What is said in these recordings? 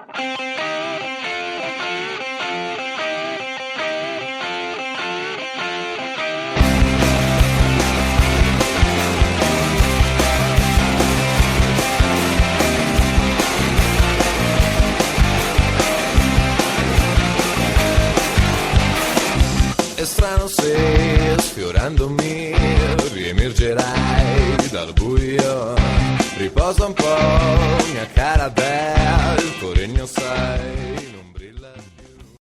È strano se sfiorandomi riemergerai dal buio. Riposa un po', mia cara Belle, il tuo regno sai non brilla più.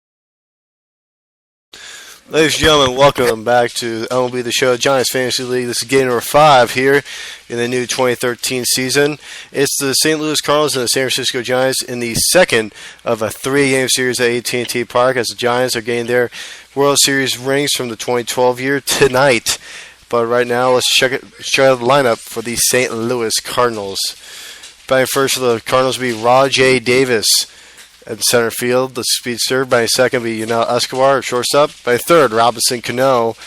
Ladies and gentlemen, welcome back to MLB The Show, Giants Fantasy League. This is game number 5 here in the new 2013 season. It's the St. Louis Cardinals and the San Francisco Giants in the second of a 3-game series at AT&T Park, as the Giants are getting their World Series rings from the 2012 year tonight. But right now, let's check out the lineup for the St. Louis Cardinals. Batting first for the Cardinals will be Rajay Davis at center field, the speedster. Batting second will be Yunel Escobar at shortstop. Batting third, Robinson Cano.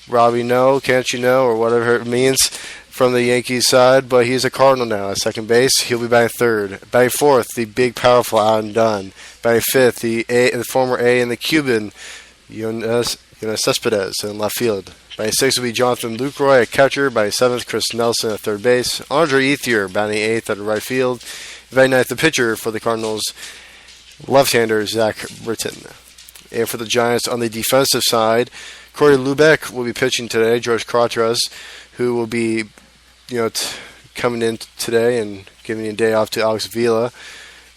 Robbie No, can't you know, or whatever it means, from the Yankees side. But he's a Cardinal now at second base. He'll be batting third. Batting fourth, the big, powerful Alan Dunn. Batting fifth, the former A and the Cuban, Yones Cespedes in left field. Batting sixth will be Jonathan Lucroy at catcher. Batting seventh, Chris Nelson at third base. Andre Ethier batting eighth at right field. Batting ninth, the pitcher for the Cardinals, left-hander Zach Britton. And for the Giants on the defensive side, Corey Lubeck will be pitching today. George Cartras, who will be, coming in today and giving a day off to Alex Vila,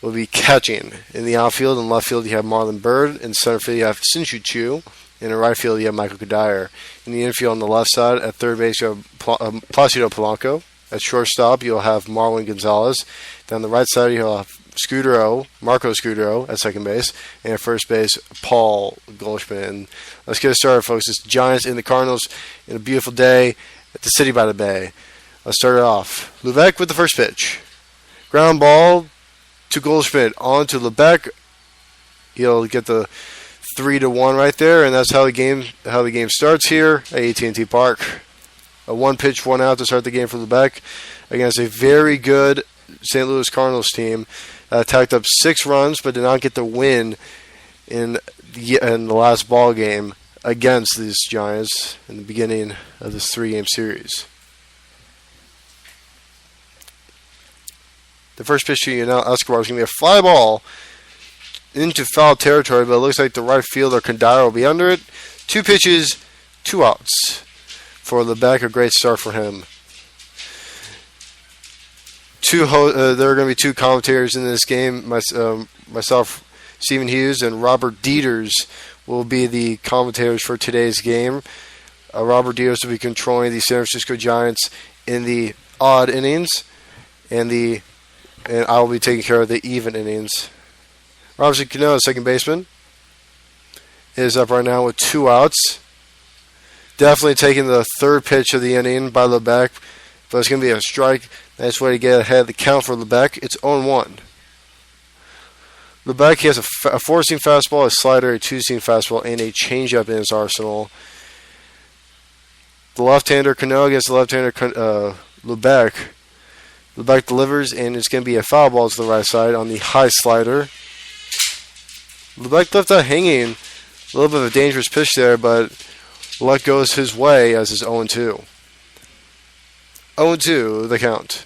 will be catching. In the outfield and left field, you have Marlon Byrd. In center field, you have Sin-Chu Chu. In the right field, you have Michael Kadire. In the infield on the left side, at third base, you have Placido Polanco. At shortstop, you'll have Marwin Gonzalez. Then on the right side, you'll have Marco Scudero at second base. And at first base, Paul Goldschmidt. And let's get started, folks. It's the Giants and the Cardinals in a beautiful day at the City by the Bay. Let's start it off. Lubeck with the first pitch. Ground ball to Goldschmidt. On to Lubeck. He'll get the 3-1 right there, and that's how the game starts here at AT&T Park. A one-pitch, one-out to start the game for Lubeck against a very good St. Louis Cardinals team that tacked up 6 runs but did not get the win in the last ball game against these Giants in the beginning of this 3-game series. The first pitch to Yunel Escobar is going to be a fly ball into foul territory, but it looks like the right fielder Kadire will be under it. 2 pitches, 2 outs for Lubeck. A great start for him. There are going to be 2 commentators in this game. Myself, Stephen Hughes, and Robert Dieters will be the commentators for today's game. Robert Dieters will be controlling the San Francisco Giants in the odd innings, and I will be taking care of the even innings. Robinson Cano, second baseman, is up right now with 2 outs. Definitely taking the third pitch of the inning by Lubeck, but it's going to be a strike. Nice way to get ahead of the count for Lubeck. It's 0-1. Lubeck, he has a 4-seam fastball, a slider, a 2-seam fastball, and a changeup in his arsenal. The left-hander Cano against the left-hander Lubeck. Lubeck delivers, and it's going to be a foul ball to the right side on the high slider. Lubeck left that hanging. A little bit of a dangerous pitch there, but luck goes his way as it's 0-2. 0-2, the count.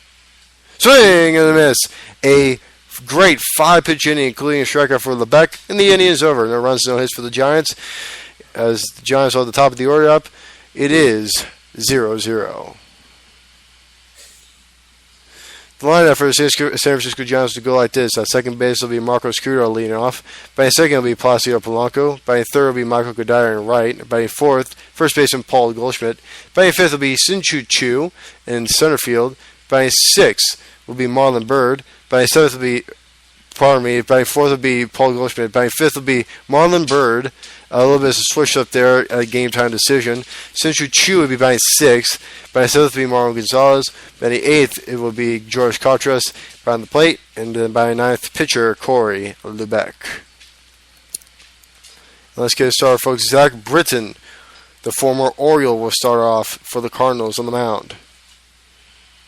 Swing and a miss. A great 5-pitch inning, including a strikeout for Lubeck, and the inning is over. No runs, no hits for the Giants. As the Giants are at the top of the order up, it is 0-0. The lineup for the San Francisco Giants will go like this. At second base will be Marco Scudero leading off. Batting second will be Placido Polanco. Batting third will be Michael Kadire in right. Batting fourth, first baseman Paul Goldschmidt. Batting fifth will be Sin-Chu Chu in center field. Batting sixth will be Marlon Byrd. Batting seventh will be, batting fourth will be Paul Goldschmidt. Batting fifth will be Marlon Byrd. A little bit of a switch up there, a game-time decision. Sin-Chu Chu will be batting sixth. Batting seventh will be Marwin Gonzalez. Batting eighth, it will be George Cartras behind the plate. And then batting ninth, pitcher Corey Lubeck. Let's get started, folks. Zach Britton, the former Oriole, will start off for the Cardinals on the mound.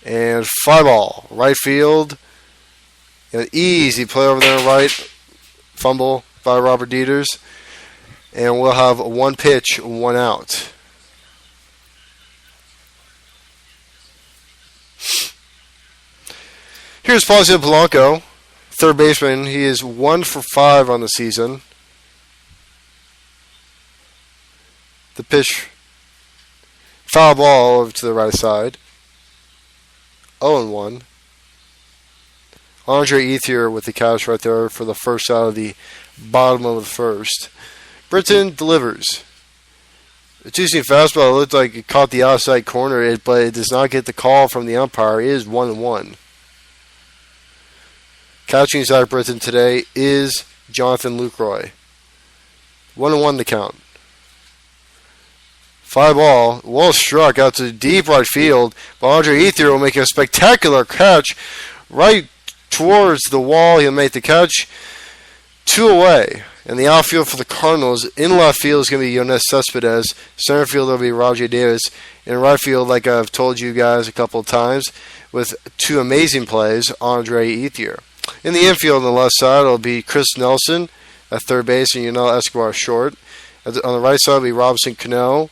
And fly ball, right field. An easy play over there right. Fumble by Robert Dieters. And we'll have 1 pitch, 1 out. Here's Pazio Polanco, third baseman. He is 1 for 5 on the season. The pitch, foul ball over to the right side. 0-1. Andre Ethier with the catch right there for the first out of the bottom of the first. Britton delivers. The two-seam fastball looked like it caught the outside corner, but it does not get the call from the umpire. It is 1-1. Catching side Britton today is Jonathan Lucroy. 1-1 the count. Fly ball, well struck out to deep right field, but Andre Ethier will make a spectacular catch right towards the wall. He'll make the catch. 2 away. And the outfield for the Cardinals, in left field is going to be Yones Cespedes. Center field will be Rajay Davis. In right field, like I've told you guys a couple of times, with 2 amazing plays, Andre Ethier. In the infield on the left side, it'll be Chris Nelson at third base and Yunel Escobar short. On the right side will be Robinson Cano.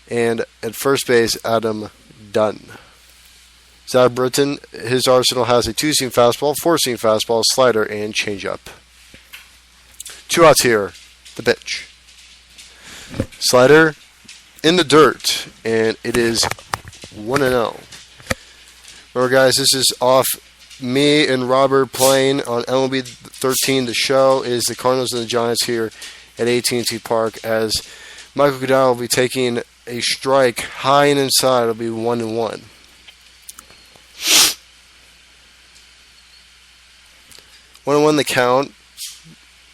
And at first base, Adam Dunn. Zach Britton, his arsenal has a 2-seam fastball, 4-seam fastball, slider, and changeup. 2 outs here. The pitch. Slider in the dirt, and it is 1-0. Remember, guys, this is off me and Robert playing on MLB 13. The show is the Cardinals and the Giants here at AT&T Park, as Michael Goodell will be taking a strike high and inside. It'll be 1-1. One the count.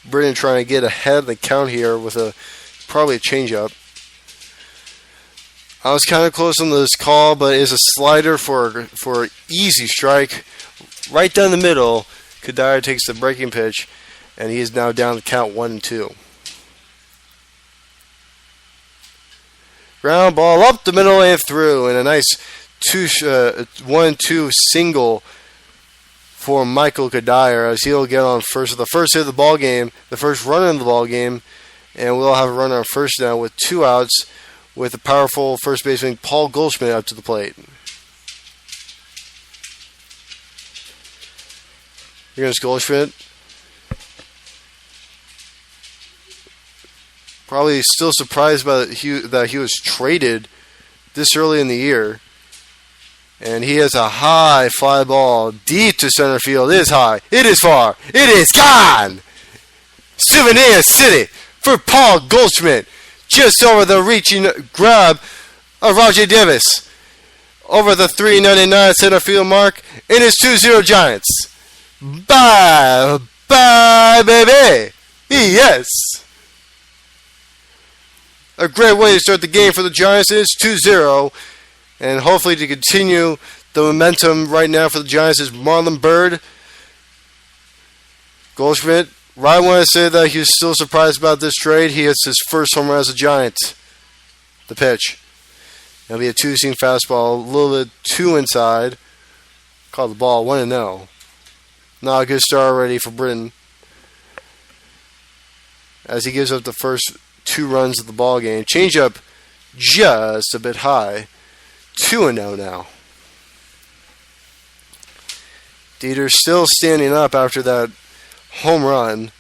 Britton trying to get ahead of the count here with probably a changeup. I was kind of close on this call, but it's a slider for easy strike right down the middle. Kadire takes the breaking pitch, and he is now down the count 1-2. Ground ball up the middle and through, and a nice 1-2 single for Michael Kadire, as he'll get on first. The first hit of the ball game, the first run in the ball game, and we'll have a runner on first down with 2 outs, with the powerful first baseman Paul Goldschmidt up to the plate. Here's Goldschmidt. Probably still surprised by that he was traded this early in the year. And he has a high fly ball deep to center field. It is high. It is far. It is gone. Souvenir City for Paul Goldschmidt. Just over the reaching grab of Rajay Davis. Over the .399 center field mark. It is 2-0 Giants. Bye. Bye, baby. Yes. A great way to start the game for the Giants is 2-0. And hopefully to continue the momentum right now for the Giants is Marlon Byrd. Goldschmidt, right when I say that he's still surprised about this trade, he hits his first home run as a Giant. The pitch. It'll be a 2-seam fastball, a little bit too inside. Call the ball 1-0. Not a good start already for Britton, as he gives up the first 2 runs of the ball game. Changeup just a bit high. 2-0 now. Dieter still standing up after that home run.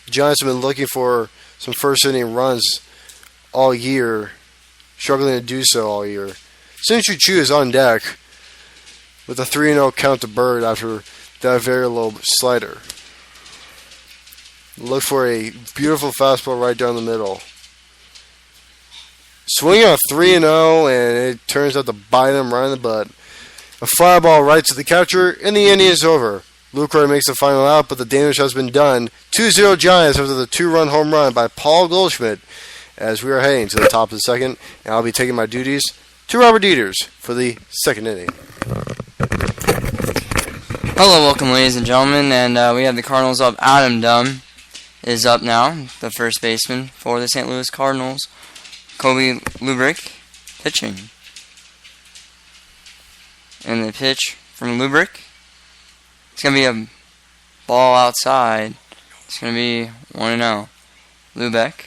The Giants have been looking for some first inning runs all year, struggling to do so all year. Sinchu Chu is on deck with a 3-0 count to Bird after that very low slider. Look for a beautiful fastball right down the middle. Swing on 3-0, and it turns out to bite him right in the butt. A fly ball right to the catcher, and the inning is over. Lucroy makes the final out, but the damage has been done. 2-0 Giants after the 2-run home run by Paul Goldschmidt, as we are heading to the top of the second. And I'll be taking my duties to Robert Dieters for the second inning. Hello, welcome, ladies and gentlemen, and we have the Cardinals up. Adam Dunn is up now, the first baseman for the St. Louis Cardinals. Kobe Lubrick pitching. And the pitch from Lubrick It's going to be a ball outside. It's going to be 1-0. Lubeck.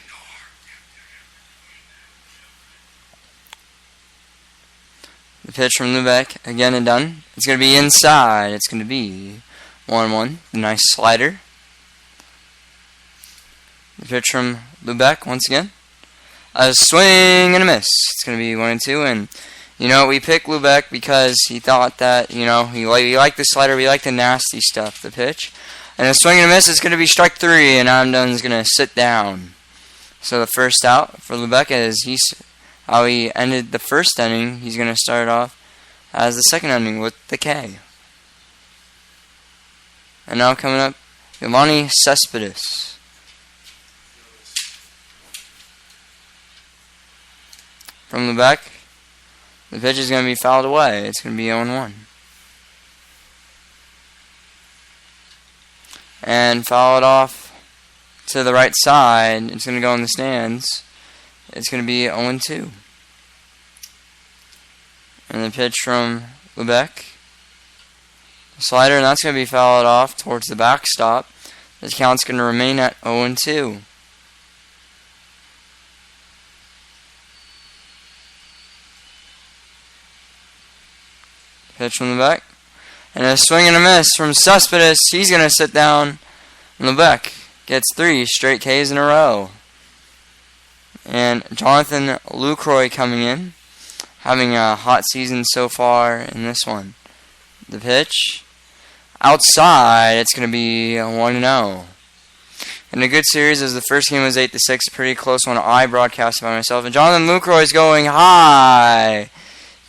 The pitch from Lubeck, again and done. It's going to be inside. It's going to be 1-1. Nice slider. The pitch from Lubeck, once again. A swing and a miss. It's going to be 1-2. And, you know, we picked Lubeck because he thought that, you know, he liked the slider. We liked the nasty stuff, the pitch. And a swing and a miss is going to be strike 3. And Adam Dunn's going to sit down. So the first out for Lubeck is how he ended the first inning. He's going to start off as the second inning with the K. And now coming up, Giovanni Cespedes. From Lubeck, the pitch is going to be fouled away. It's going to be 0-1. And fouled off to the right side. It's going to go in the stands. It's going to be 0-2. And the pitch from Lubeck. Slider, and that's going to be fouled off towards the backstop. This count's going to remain at 0-2. Pitch from Lubeck. And a swing and a miss from Cespedes. He's going to sit down. And Lubeck gets 3 straight Ks in a row. And Jonathan Lucroy coming in. Having a hot season so far in this one. The pitch. Outside. It's going to be 1-0. And a good series as the first game was 8-6. Pretty close one I broadcast by myself. And Jonathan Lucroy is going high.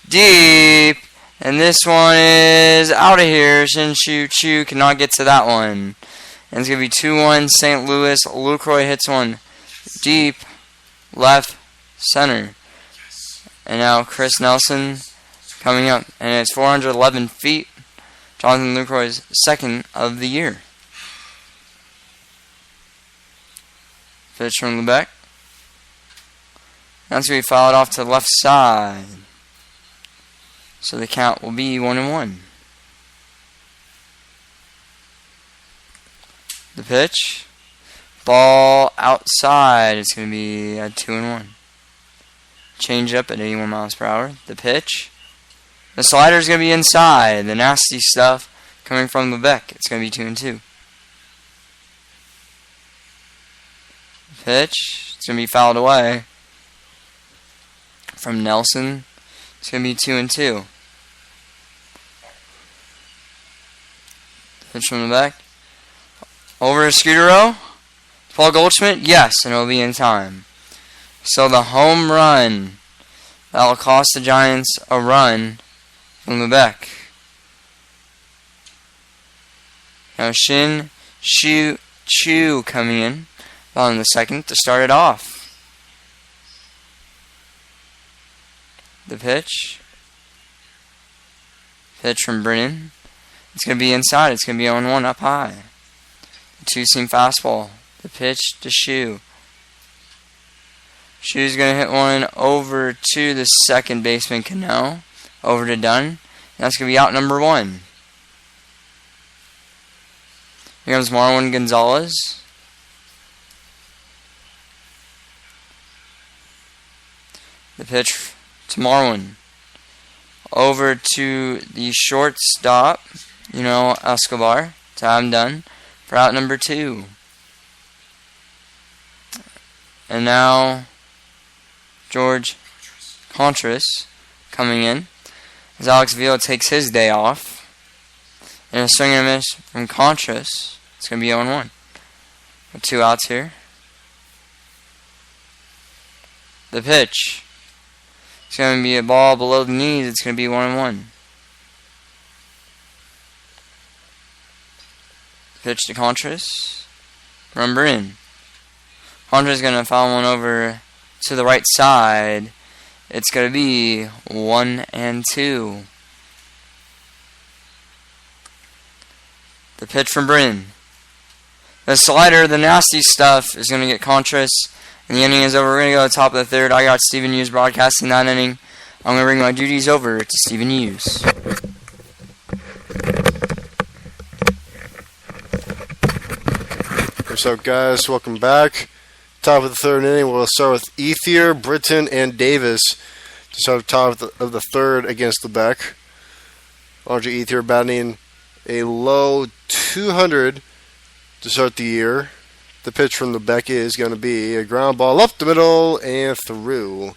Deep. And this one is out of here. Shin Chu cannot get to that one. And it's going to be 2-1 St. Louis. Lucroy hits one deep left center. And now Chris Nelson coming up. And it's 411 feet. Jonathan Lucroy's second of the year. Pitch from Lubeck. That's going to be fouled off to the left side. So the count will be 1-1. The pitch. Ball outside. It's going to be at 2-1. Change up at 81 miles per hour. The pitch. The slider is going to be inside. The nasty stuff coming from Lubeck. It's going to be 2-2. The pitch. It's going to be fouled away from Nelson. It's going to be 2-2. Pitch from the back. Over to Scudero. Paul Goldschmidt. Yes, and it'll be in time. So the home run. That will cost the Giants a run from Lubeck. Now Shin Chu coming in on the second to start it off. The pitch. Pitch from Brennan. It's going to be inside. It's going to be 0-1 up high. The two-seam fastball. The pitch to Shu. Shu's going to hit one over to the second baseman, Cano. Over to Dunn. And that's going to be out number 1. Here comes Marwin Gonzalez. The pitch to Marwin. Over to the shortstop, Escobar. Time done for out number 2. And now George Contreras coming in as Alex Vila takes his day off. And a swing and a miss from Contreras. It's going to be 0-1. With 2 outs here. The pitch. It's going to be a ball below the knees. It's going to be 1-1. Pitch to Contreras. Rumber in. Contreras is going to foul one over to the right side. It's going to be 1-2. The pitch from Brennan. The slider, the nasty stuff, is going to get Contreras. And the inning is over. We're going to go to the top of the 3rd. I got Stephen Hughes broadcasting that inning. I'm going to bring my duties over to Stephen Hughes. What's up, guys? Welcome back. Top of the third inning, we'll start with Ethier, Britton, and Davis to start top of the third against Lebec. Andre Ethier batting a low 200 to start the year. The pitch from Lebec is going to be a ground ball up the middle and through.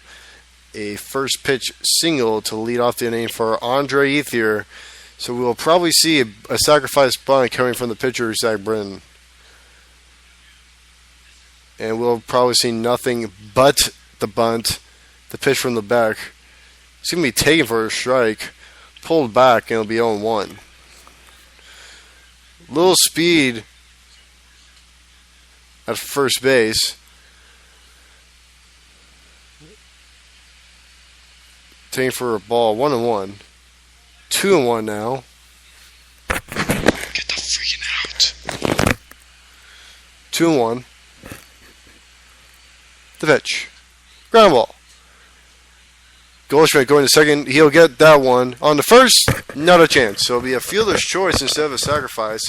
A first pitch single to lead off the inning for Andre Ethier. So we'll probably see a sacrifice bunt coming from the pitcher, Zach Britton. And we'll probably see nothing but the bunt. The pitch from Lebec. It's going to be taken for a strike. Pulled back, and it'll be 0-1. Little speed at first base. Taking for a ball. 1-1. 2-1 now. Get the freaking out. 2-1. The pitch. Ground ball. Goldschmidt going to second. He'll get that one. On the first, not a chance. So it'll be a fielder's choice instead of a sacrifice.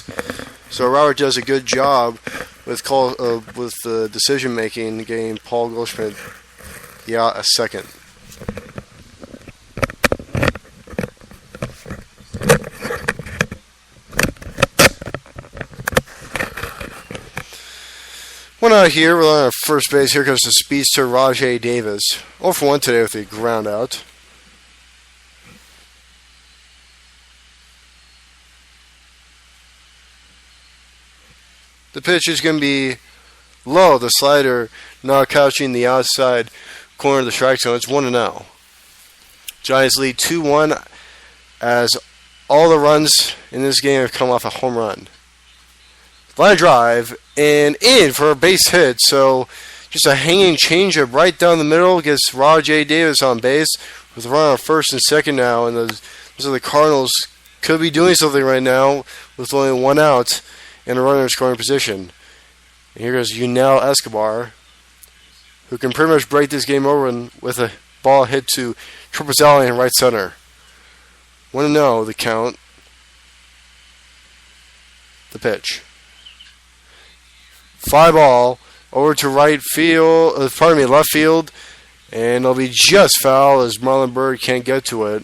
So Robert does a good job with the decision making, getting Paul Goldschmidt a second. One out here, we're on our first base. Here comes the speedster Rajay Davis. 0 for 1 today with a ground out. The pitch is going to be low. The slider not catching the outside corner of the strike zone. It's 1-0. Giants lead 2-1 as all the runs in this game have come off a home run. Line drive and in for a base hit. So just a hanging changeup right down the middle gets Rajay Davis on base with a run on first and second now. And those are the Cardinals could be doing something right now with only one out and a runner in scoring position. And here goes Yunel Escobar, who can pretty much break this game over with a ball hit to Tripazali in right center. 1-0 the count. The pitch. Fly ball over to left field, and it'll be just foul as Marlon Byrd can't get to it.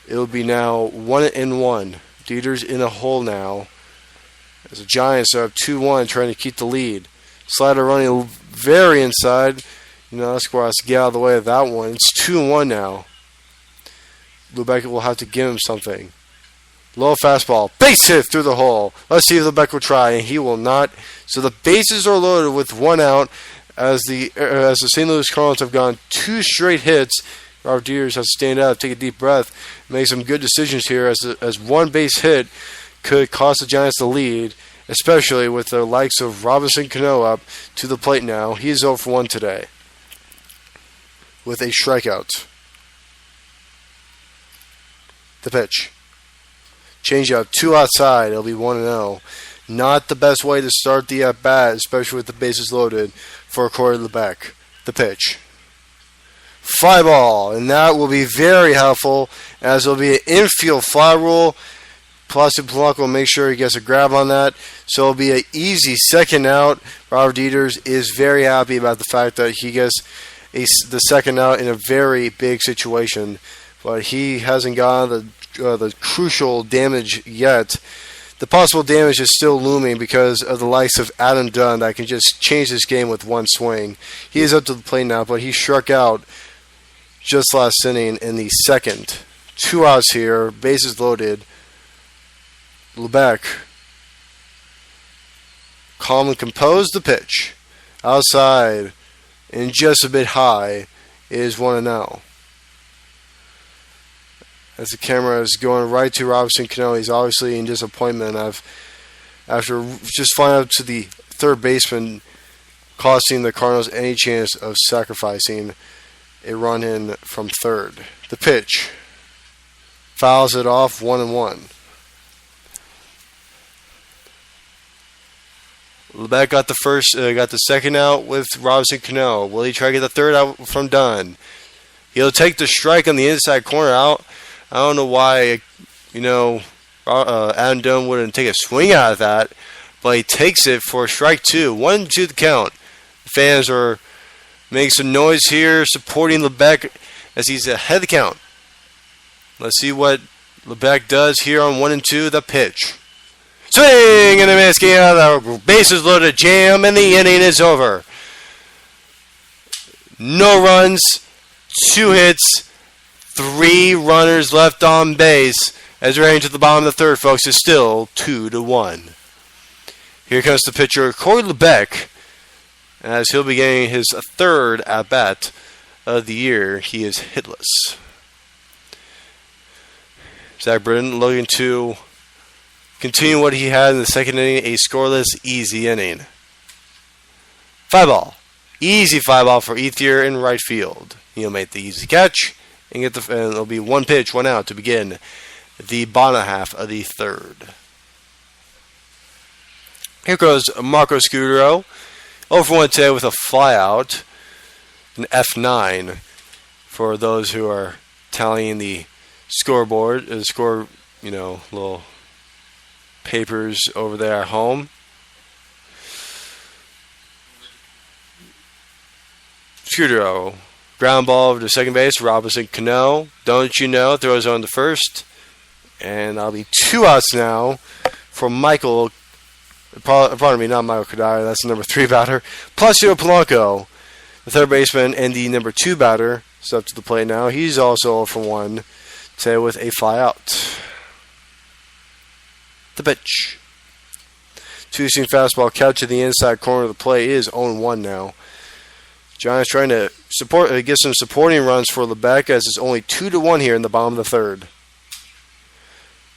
It'll be now 1-1. Dieter's in a hole now as the Giants are up 2-1 trying to keep the lead. Slider running very inside. Escobar has to get out of the way of that one. It's 2-1 now. Lebec will have to give him something. Low fastball. Base hit through the hole. Let's see if Lebec will try, and he will not. So the bases are loaded with one out as the St. Louis Cardinals have gone 2 straight hits. Robert Dieters has to stand up, take a deep breath, make some good decisions here as one base hit could cost the Giants the lead, especially with the likes of Robinson Cano up to the plate now. He is 0 for 1 today with a strikeout. The pitch. Change up 2 outside. It'll be 1-0. Not the best way to start the at-bat, especially with the bases loaded for Corey Lebec. The pitch. Fly ball, and that will be very helpful as it'll be an infield fly rule. Plastic Polanco will make sure he gets a grab on that. So it'll be an easy second out. Robert Dieters is very happy about the fact that he gets the second out in a very big situation. But he hasn't gotten the crucial damage yet. The possible damage is still looming because of the likes of Adam Dunn that can just change this game with one swing. He is up to the plate now, but he struck out just last inning in the second. 2 outs here, bases loaded. Lebec, calm and composed. The pitch. Outside and just a bit high is 1-0. As the camera is going right to Robinson Cano, he's obviously in disappointment after just flying up to the third baseman, costing the Cardinals any chance of sacrificing a run in from third. The pitch. Fouls it off, 1-1. Lebec got the second out with Robinson Cano. Will he try to get the third out from Dunn? He'll take the strike on the inside corner out. I don't know why, Adam Dunn wouldn't take a swing out of that, but he takes it for strike 2. 1-2 the count. The fans are making some noise here, supporting LeBeck as he's ahead of the count. Let's see what LeBeck does here on 1-2, the pitch. Swing and a miss, getting out of the bases loaded jam, and the inning is over. No runs, 2 hits, 3 runners left on base. As we're heading to the bottom of the third, folks, it's still 2-1. Here comes the pitcher, Corey LeBeck, as he'll be getting his third at-bat of the year. He is hitless. Zach Britton looking to continue what he had in the second inning, a scoreless, easy inning. 5-ball. Easy 5-ball for Ethier in right field. He'll make the easy catch, and it'll be 1 pitch, 1 out to begin the bottom half of the third. Here goes Marco Scudero. 0 for 1 today with a flyout. An F9 for those who are tallying the scoreboard. The little papers over there at home. Scudero. Ground ball to second base. Robinson Cano. Don't you know? Throws on to first. And that'll be 2 outs now for Michael. Pardon me, not Michael Kadire. That's the number 3 batter. Placido Polanco, the third baseman, and the number 2 batter. Is up to the plate now. He's also 0 for 1 today with a fly out. The pitch. 2-seam fastball catch to the inside corner of the plate is 0-1 now. Giants trying to get some supporting runs for LeBeck as it's only 2-1 here in the bottom of the third.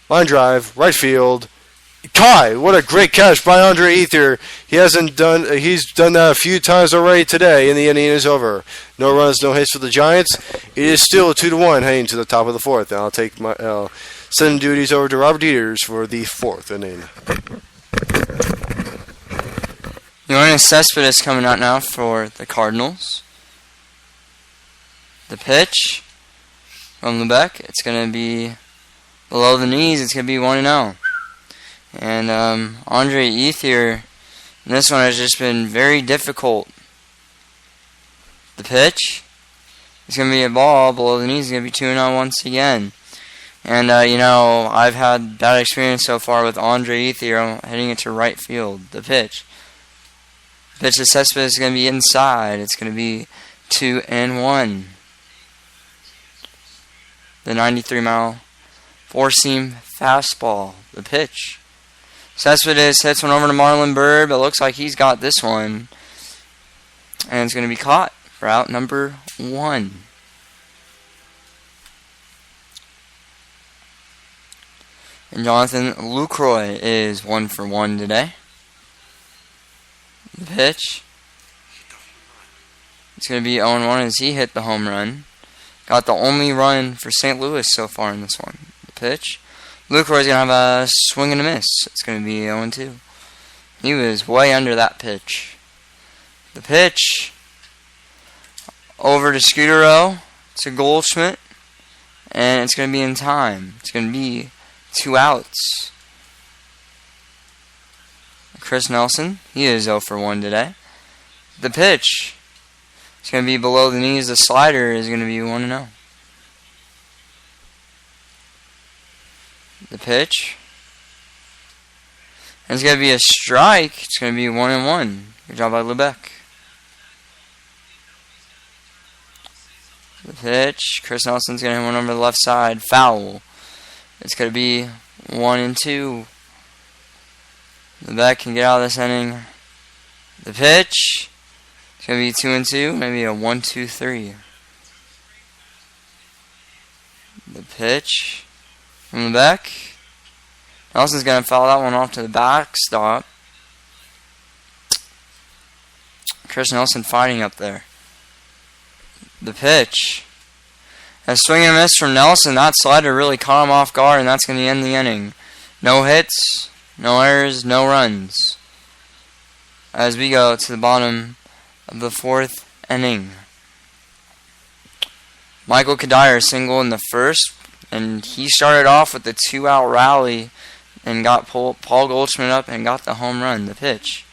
Line drive, right field. Kai, what a great catch by Andre Ethier. He's done that a few times already today, and the inning is over. No runs, no hits for the Giants. It is still 2-1 heading to the top of the fourth. And I'll take my send duties over to Robert Dieters for the 4th inning. Yoenis Cespedes coming out now for the Cardinals. The pitch from LeBeck. It's going to be below the knees. It's going to be 1-0. And Andre Ethier, this one has just been very difficult. The pitch is going to be a ball below the knees. It's going to be 2-0 once again. And, I've had bad experience so far with Andre Ethier heading into right field. The pitch. The pitch to Cespedes is going to be inside. It's going to be 2-1. The 93-mile four-seam fastball. The pitch. Cespedes hits one over to Marlon Byrd, but looks like he's got this one. And it's going to be caught for out number 1. And Jonathan Lucroy is 1 for 1 today. The pitch. It's going to be 0-1 as he hit the home run. Got the only run for St. Louis so far in this one. The pitch. Lucroy's going to have a swing and a miss. It's going to be 0-2. He was way under that pitch. The pitch. Over to Scudero. To Goldschmidt. And it's going to be in time. It's going to be 2 outs. Chris Nelson. He is 0 for 1 today. The pitch. It's going to be below the knees. The slider is going to be 1-0. The pitch. And it's going to be a strike. It's going to be 1-1. Good job by LeBeck. The pitch. Chris Nelson's going to hit one over the left side. Foul. It's going to be 1-2. LeBeck can get out of this inning. The pitch. It's going to be 2-2. Maybe a 1-2-3. The pitch. From the back. Nelson's going to foul that one off to the backstop. Chris Nelson fighting up there. The pitch. A swing and a miss from Nelson. That slider really caught him off guard, and that's going to end the inning. No hits, no errors, no runs. As we go to the bottom of the 4th inning. Michael Kadire single in the first. And he started off with the 2-out rally and got Paul Goldschmidt up and got the home run. The pitch.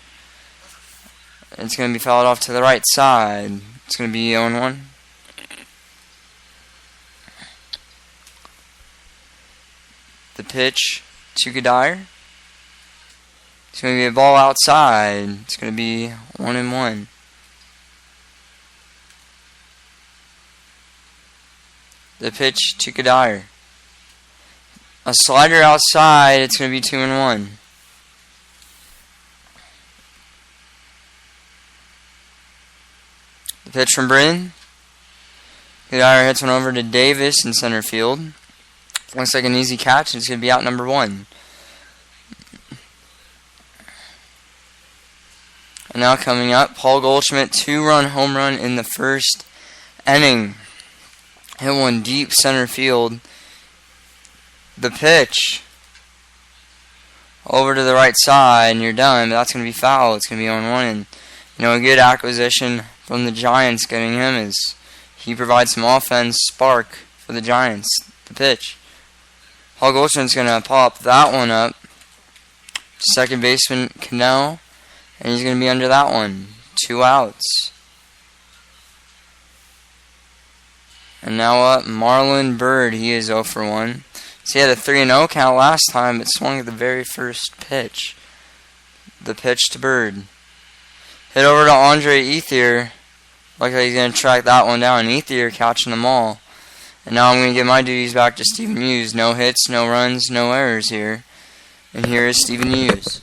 It's going to be fouled off to the right side. It's going to be 0-1. The pitch to Goddard. It's going to be a ball outside. It's going to be 1-1. The pitch to Goddard. A slider outside. It's going to be 2-1. The pitch from Britton. Goddard hits one over to Davis in center field. Looks like an easy catch. It's going to be out number 1. And now coming up, Paul Goldschmidt, 2-run home run in the first inning. Hit one deep center field. The pitch over to the right side, and you're done. But that's going to be foul. It's going to be 0-1. And a good acquisition from the Giants getting him is he provides some offense spark for the Giants. The pitch. Paul Goldschmidt's going to pop that one up. Second baseman Cannell. And he's going to be under that one. 2 outs. And now up, Marlon Byrd. He is 0 for 1. So he had a 3-0 count last time, but swung at the very first pitch. The pitch to Byrd. Hit over to Andre Ethier. Looks like he's going to track that one down. Ethier catching them all. And now I'm going to give my duties back to Stephen Hughes. No hits, no runs, no errors here. And here is Stephen Hughes.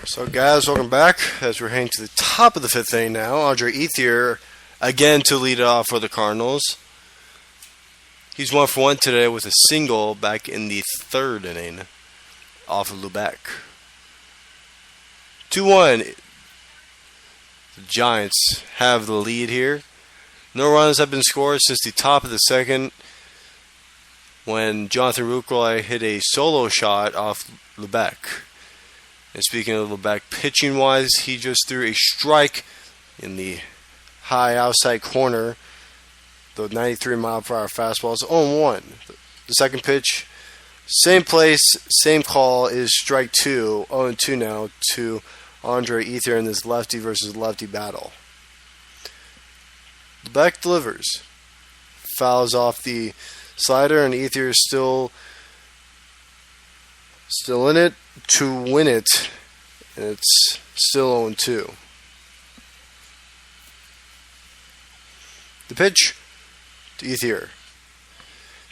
So, guys, welcome back as we're heading to the top of the 5th inning now. Andre Ethier again to lead off for the Cardinals. He's 1 for 1 today with a single back in the 3rd inning off of Lubeck. 2-1. The Giants have the lead here. No runs have been scored since the top of the 2nd when Jonathan Lucroy hit a solo shot off Lubeck. And speaking of Lubeck, pitching-wise, he just threw a strike in the high outside corner. The 93-mile-per-hour fastball is 0-1. The second pitch, same place, same call, is strike 2, 0-2 now to Andre Ethier in this lefty versus lefty battle. Lubeck delivers. Fouls off the slider, and Ethier is still in it to win it, and it's still 0-2. The pitch to Ethier.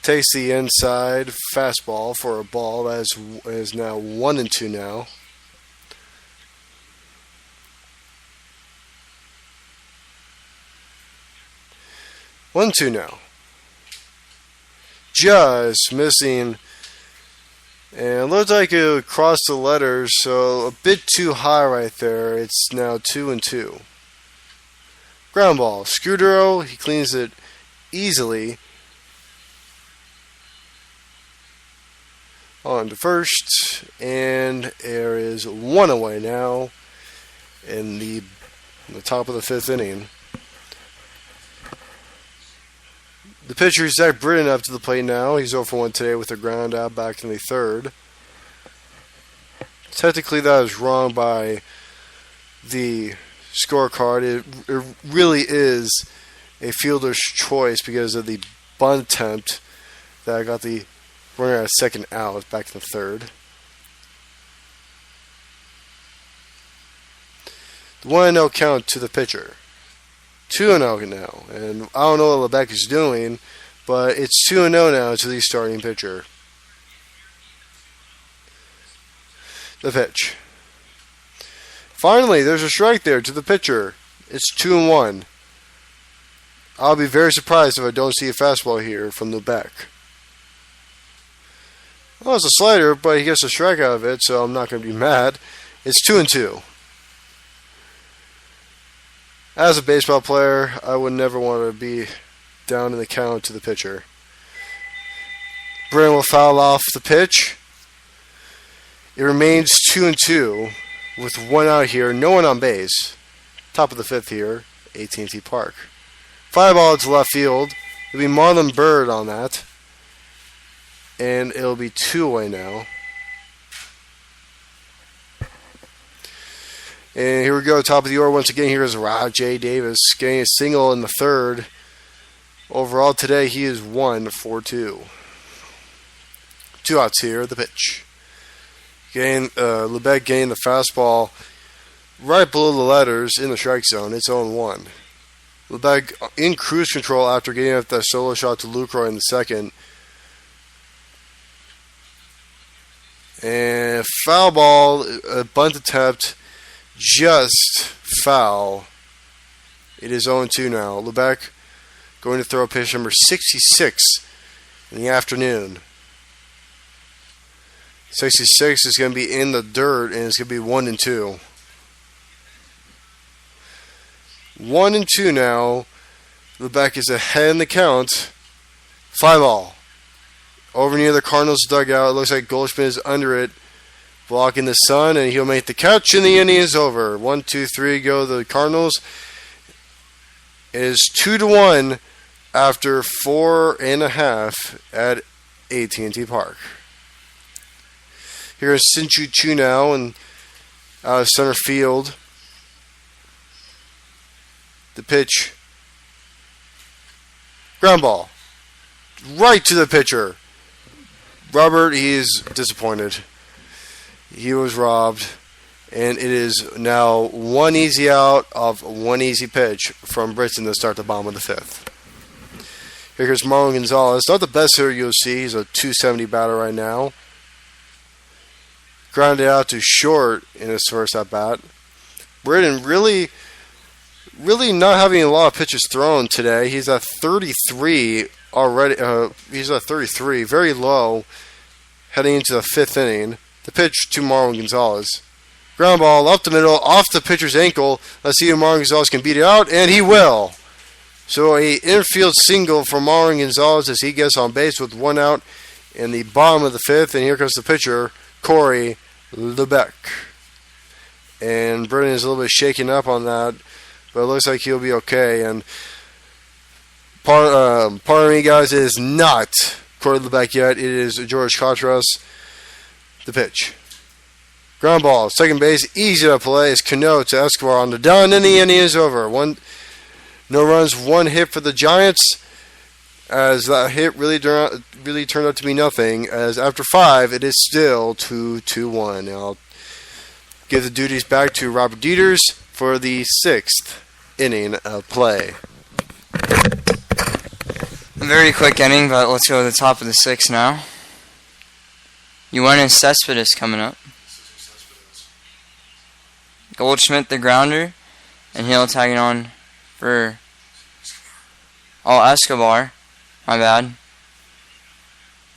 Takes the inside fastball for a ball that is now 1-2 now. One, two now. Just missing. And it looked like it crossed the letters, so a bit too high right there. It's now 2-2. Ground ball. Scudero, he cleans it easily. On to first, and there is 1 away now in the top of the 5th inning. The pitcher is Zach Britton up to the plate now. He's 0 for 1 today with a ground out back in the 3rd. Technically, that is wrong by the scorecard. It really is a fielder's choice because of the bunt attempt that got the runner at second out back in the 3rd. The 1-0 count to the pitcher. 2-0 now. And I don't know what Lubeck is doing, but it's 2-0 now to the starting pitcher. The pitch. Finally, there's a strike there to the pitcher. It's 2-1. I'll be very surprised if I don't see a fastball here from Lubeck. Well, it's a slider, but he gets a strike out of it, so I'm not going to be mad. It's 2-2. As a baseball player, I would never want to be down in the count to the pitcher. Britton will foul off the pitch. It remains 2-2 with 1 out here, no one on base. Top of the 5th here, AT&T Park. Fly ball to left field. It'll be Marlon Byrd on that. and it'll be 2 away now. And here we go, top of the order once again. Here is Rod J. Davis getting a single in the third. Overall today, he is 1 for 2. 2 outs here, the pitch. Lebec getting the fastball right below the letters in the strike zone. It's 0-1. Lebec in cruise control after getting up that solo shot to Lucroy in the second. And foul ball, a bunt attempt, just foul. It is 0-2 now. Lebec going to throw pitch number 66 in the afternoon. 66 is going to be in the dirt, and it's going to be 1-2. 1-2 now. Lebec is ahead in the count. Fly ball. Over near the Cardinals dugout. It looks like Goldschmidt is under it, blocking the sun, and he'll make the catch, and the inning is over. 1, 2, 3 go the Cardinals. It is 2-1 after 4.5 at AT&T Park. Here's Sin-Chu Chu now and out of center field. The pitch. Ground ball. Right to the pitcher. Robert, he is disappointed. He was robbed. And it is now 1 easy out of 1 easy pitch from Britton to start the bottom of the 5th. Here's Marlon Gonzalez. Not the best hitter you'll see. He's a .270 batter right now. Grounded out to short in his first at bat. Britton really not having a lot of pitches thrown today. He's at 33 already. He's at 33, very low, heading into the 5th inning. The pitch to Marlon Gonzalez. Ground ball up the middle, off the pitcher's ankle. Let's see if Marlon Gonzalez can beat it out, and he will. So a infield single for Marlon Gonzalez as he gets on base with 1 out in the bottom of the 5th. And here comes the pitcher, Corey Lebec. And Britton is a little bit shaken up on that, but it looks like he'll be okay. And part of me, guys, it is not Corey Lebec yet. It is George Cotras. The pitch. Ground ball, second base, easy to play. Is Cano to Escobar on the down, and the inning is over. No runs, 1 hit for the Giants, as that hit really turned out to be nothing. As after 5, it is still 2-1. I'll give the duties back to Robert Dieters for the 6th inning of play. A very quick inning, but let's go to the top of the 6th now. Yoenis Cespedes coming up. Goldschmidt the grounder, and he'll tagging on for Escobar. My bad.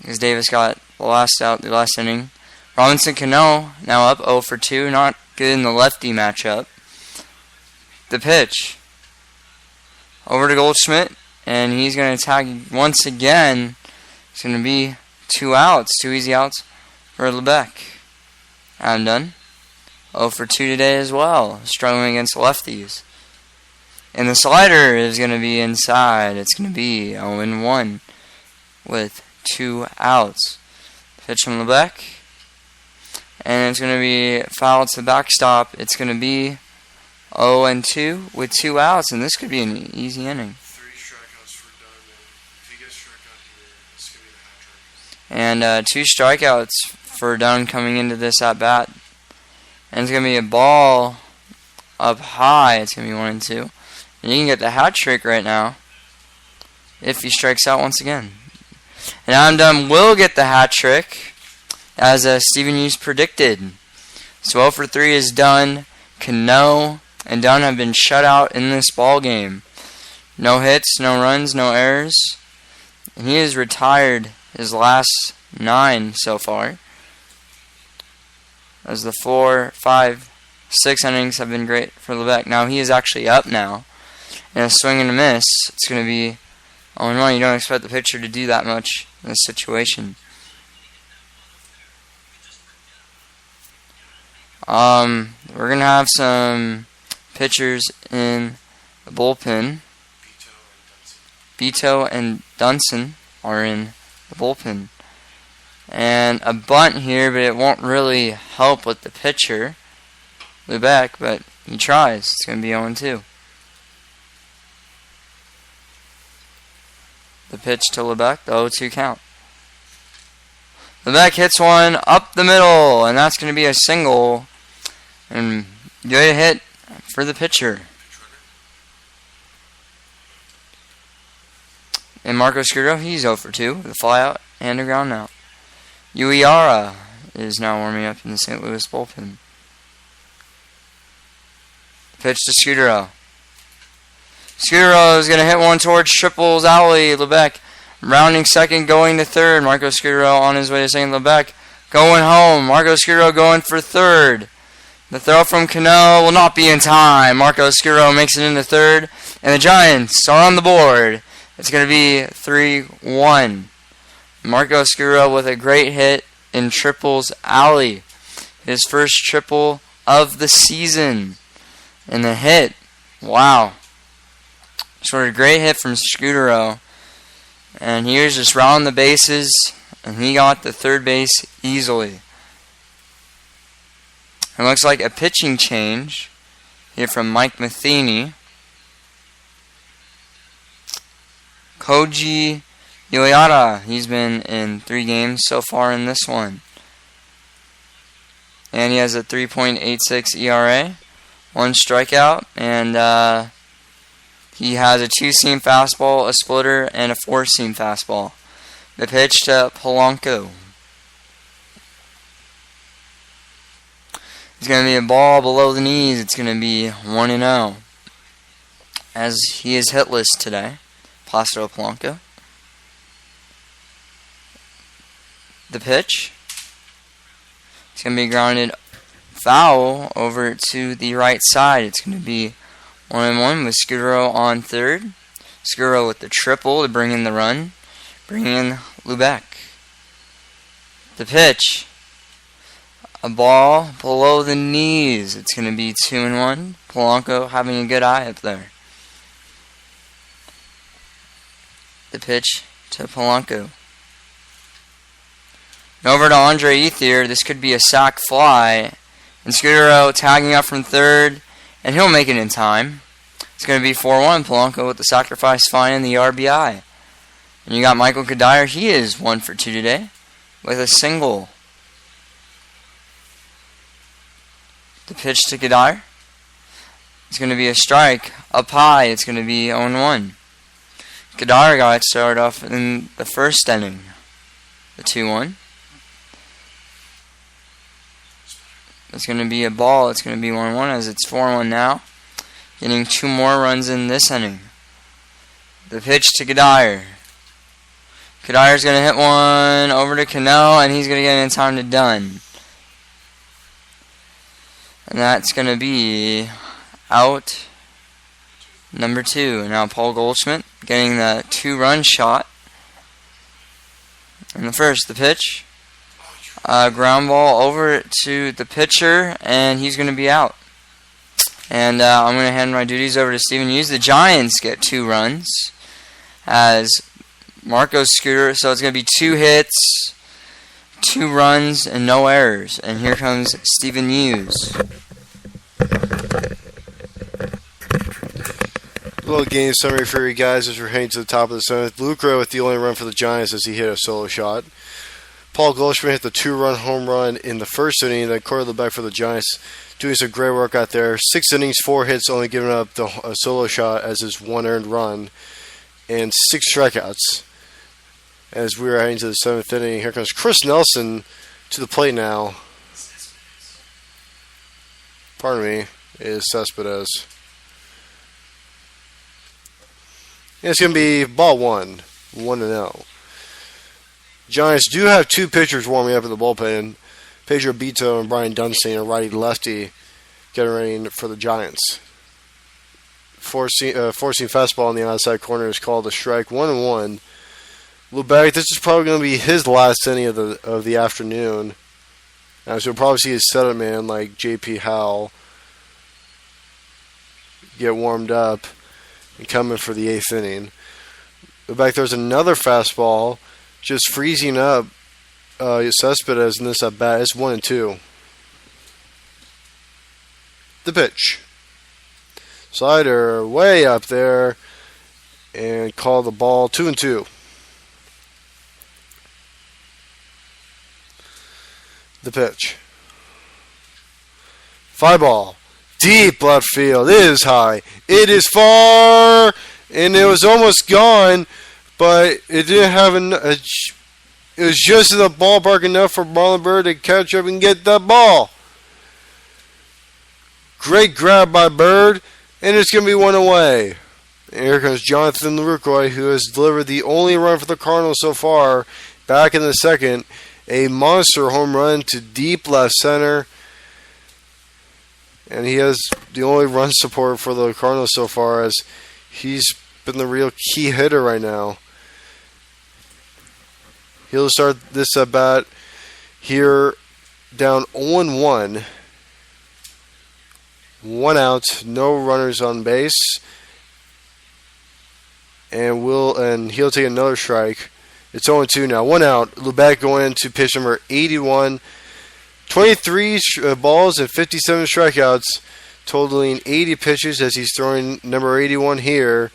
Because Davis got the last out the last inning. Robinson Cano now up 0 for 2. Not good in the lefty matchup. The pitch. Over to Goldschmidt, and he's going to tag once again. It's going to be 2 outs. 2 easy outs for Lebec. I'm done. 0 for 2 today as well. Struggling against lefties. And the slider is going to be inside. It's going to be 0-1 with 2 outs. Pitch from Lebec. And it's going to be foul to the backstop. It's going to be 0-2 with 2 outs. And this could be an easy inning. 3 strikeouts for Dunn. If he gets struck out here, this could be the hat trick. And 2 strikeouts for Dunn coming into this at-bat. And it's going to be a ball up high. It's going to be 1-2. And you can get the hat trick right now if he strikes out once again. And Adam Dunn will get the hat trick as Stephen Hughes predicted. So 0 for 3 is Dunn. Cano and Dunn have been shut out in this ball game. No hits, no runs, no errors. And he has retired his last 9 so far. As the 4, 5, 6 innings have been great for Lebec. Now he is actually up now. And a swing and a miss. It's going to be 0-1. You don't expect the pitcher to do that much in this situation. We're going to have some pitchers in the bullpen. Beto and Dunson are in the bullpen. And a bunt here, but it won't really help with the pitcher, Lubeck, but he tries. It's going to be 0-2. The pitch to Lubeck, the 0-2 count. Lubeck hits one up the middle, and that's going to be a single. And good hit for the pitcher. And Marco Scudero, he's 0 for 2 with a flyout and a ground out. Uehara is now warming up in the St. Louis bullpen. Pitch to Scudero. Scudero is going to hit one towards Triples Alley. Lubeck rounding second, going to third. Marco Scudero on his way to second. Lubeck going home. Marco Scudero going for third. The throw from Cano will not be in time. Marco Scudero makes it into third, and the Giants are on the board. It's going to be 3-1. Marco Scudero with a great hit in Triples Alley. His first triple of the season. And the hit, wow. Sort of great hit from Scudero. And he was just rounding the bases, and he got the third base easily. It looks like a pitching change here from Mike Matheny. Koji Uehara, he's been in 3 games so far in this one. And he has a 3.86 ERA, 1 strikeout, and he has a 2-seam fastball, a splitter, and a 4-seam fastball. The pitch to Polanco. It's going to be a ball below the knees. It's going to be 1-0. As he is hitless today, Placido Polanco. The pitch. It's going to be grounded foul over to the right side. It's going to be 1-1 with Scudero on third. Scudero with the triple to bring in the run. Bring in Lubeck. The pitch. A ball below the knees. It's going to be 2-1. Polanco having a good eye up there. The pitch to Polanco. And over to Andre Ethier. This could be a sac fly. And Scudero tagging up from third. And he'll make it in time. It's going to be 4-1. Polanco with the sacrifice fly and the RBI. And you got Michael Kadire. He is 1 for 2 today with a single. The pitch to Kadire. It's going to be a strike. Up high. It's going to be 0-1. Kadire got it started off in the first inning. The 2-1. It's going to be a ball. It's going to be 1-1 as it's 4-1 now. Getting 2 more runs in this inning. The pitch to Kadire. Kadire's going to hit one over to Cano, and he's going to get it in time to Dunn. And that's going to be out number 2. And now Paul Goldschmidt getting the 2-run shot. And the first, the pitch. Ground ball over to the pitcher, and he's going to be out. And I'm going to hand my duties over to Stephen Hughes. The Giants get 2 runs as Marco Scudero. So it's going to be 2 hits, 2 runs, and no errors. And here comes Stephen Hughes. A little game summary for you guys as we're heading to the top of the 7th. Lucro with the only run for the Giants as he hit a solo shot. Paul Goldschmidt hit the 2-run home run in the first inning. Then Corey Lubeck for the Giants doing some great work out there. 6 innings, 4 hits, only giving up a solo shot as his 1 earned run. And 6 strikeouts. As we are heading to the 7th inning, here comes Chris Nelson to the plate now. Pardon me, is Cespedes. And it's going to be ball 1, 1-0. Giants do have 2 pitchers warming up in the bullpen. Pedro Bito and Brian Dunstein, a righty-lefty, getting ready for the Giants. Forcing fastball on the outside corner is called a strike. 1-1. Lubeck, this is probably going to be his last inning of the afternoon. So we'll probably see his setup man like J.P. Howell get warmed up and come in for the 8th inning. Lubeck throws another fastball, just freezing up Cespedes in this at bat. It's 1-2. The pitch. Slider way up there. And call the ball 2-2. The pitch. Fly ball. Deep left field. It is high. It is far. And it was almost gone. But it didn't have it was just in the ballpark enough for Marlon Byrd to catch up and get the ball. Great grab by Byrd. And it's going to be one away. And here comes Jonathan Lucroy, who has delivered the only run for the Cardinals so far. Back in the second. A monster home run to deep left center. And he has the only run support for the Cardinals so far, as he's been the real key hitter right now. He'll start this at bat here down 0-1. 1 out, no runners on base. And he'll take another strike. It's 0-2 now. 1 out. Lubeck going to pitch number 81. 23 balls and 57 strikeouts, totaling 80 pitches as he's throwing number 81 here.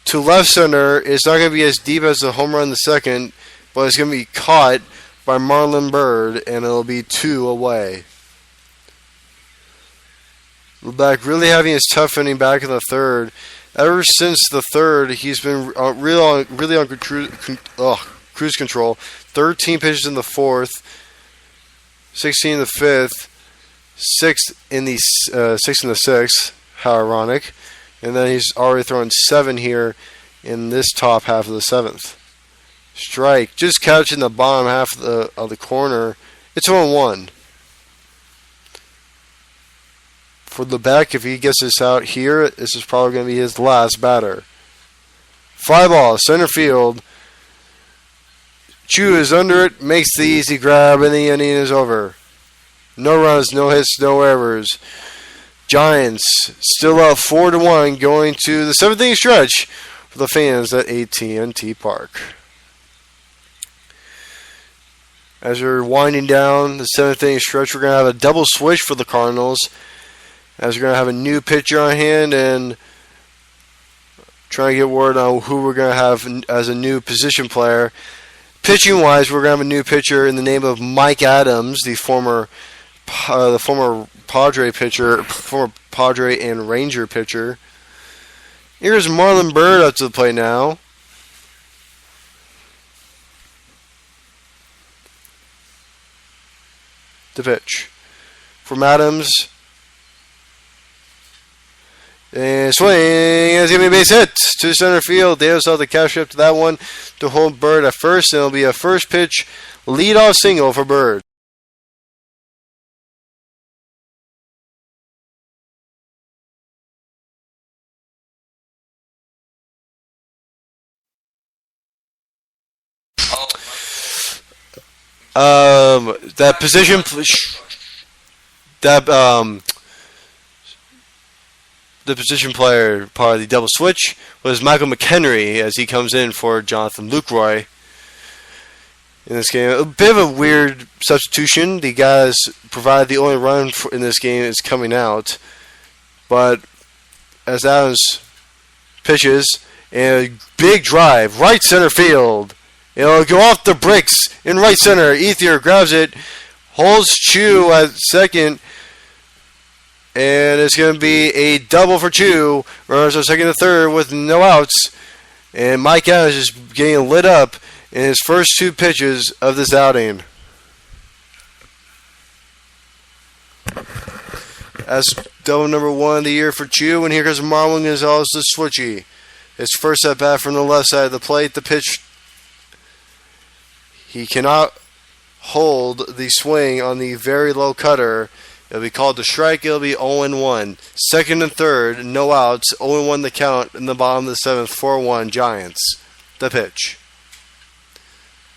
To left center, it's not going to be as deep as the home run in the second, but it's going to be caught by Marlon Byrd, and it'll be 2 away. Lubeck really having his tough inning back in the third. Ever since the third, he's been really on cruise control. 13 pitches in the fourth, 16 in the fifth, 6 in the sixth. How ironic! And then he's already thrown 7 here in this top half of the seventh. Strike, just catching the bottom half of the corner. It's 1-1. For Lubeck, if he gets this out here, this is probably going to be his last batter. Fly ball, center field. Chu is under it, makes the easy grab, and the inning is over. No runs, no hits, no errors. Giants still up 4-1, going to the 7th inning stretch for the fans at AT&T Park. As we're winding down the 7th inning stretch, we're going to have a double switch for the Cardinals, as we're going to have a new pitcher on hand and trying to get word on who we're going to have as a new position player. Pitching-wise, we're going to have a new pitcher in the name of Mike Adams, the former Padre pitcher, former Padre and Ranger pitcher. Here's Marlon Byrd up to the plate now. The pitch from Adams. And swing, and it's going to be a base hit to center field. Davis will have to catch up to that one to hold Byrd at first, and it'll be a first pitch leadoff single for Byrd. That position, the position player part of the double switch was Michael McHenry, as he comes in for Jonathan Lucroy in this game. A bit of a weird substitution. The guys provided the only run in this game is coming out, but as Adams pitches, and a big drive, right center field. It'll go off the bricks in right center. Ethier grabs it, holds Chu at second, and it's going to be a double for Chu. Runners are second to third with no outs, and Mike Adams is getting lit up in his first 2 pitches of this outing. That's double number 1 of the year for Chu, and here comes Marlon Gonzalez, the switchy. His first at bat from the left side of the plate. The pitch, he cannot hold the swing on the very low cutter. It'll be called the strike. It'll be 0-1. Second and third, no outs. 0-1 the count in the bottom of the 7th. 4-1 Giants. The pitch.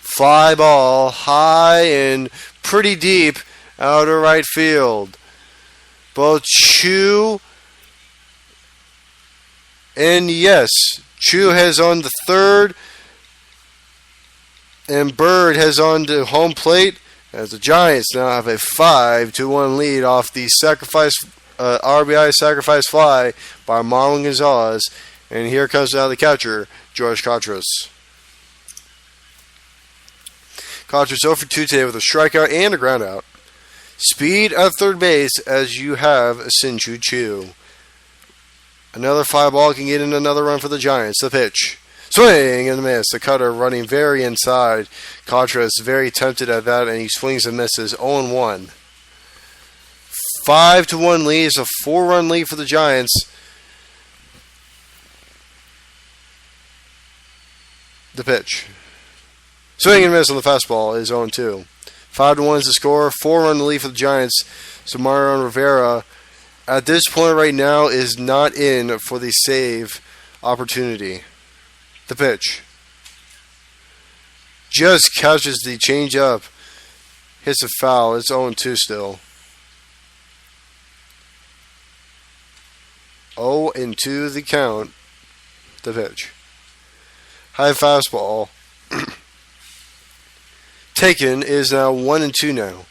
Fly ball, high and pretty deep out of right field. Both Chu and yes, Chu has on the third. And Bird heads on to home plate as the Giants now have a 5-1 lead off the RBI sacrifice fly by Marlon Gonzalez. And here comes out the catcher, George Cotras. Cotras 0 for 2 today with a strikeout and a groundout. Speed at third base as you have Sin-Chu Chu. Another fly ball can get in another run for the Giants. The pitch. Swing and miss. The cutter running very inside. Cotras very tempted at that, and he swings and misses. 0-1. 5-1 lead. It's a 4-run lead for the Giants. The pitch. Swing and miss on the fastball is 0-2. 5-1 is the score. 4-run lead for the Giants. So Mariano Rivera, at this point right now, is not in for the save opportunity. The pitch. Just catches the changeup. Hits a foul. It's 0-2 still. 0-2 the count. The pitch. High fastball. Taken is now 1-2 now.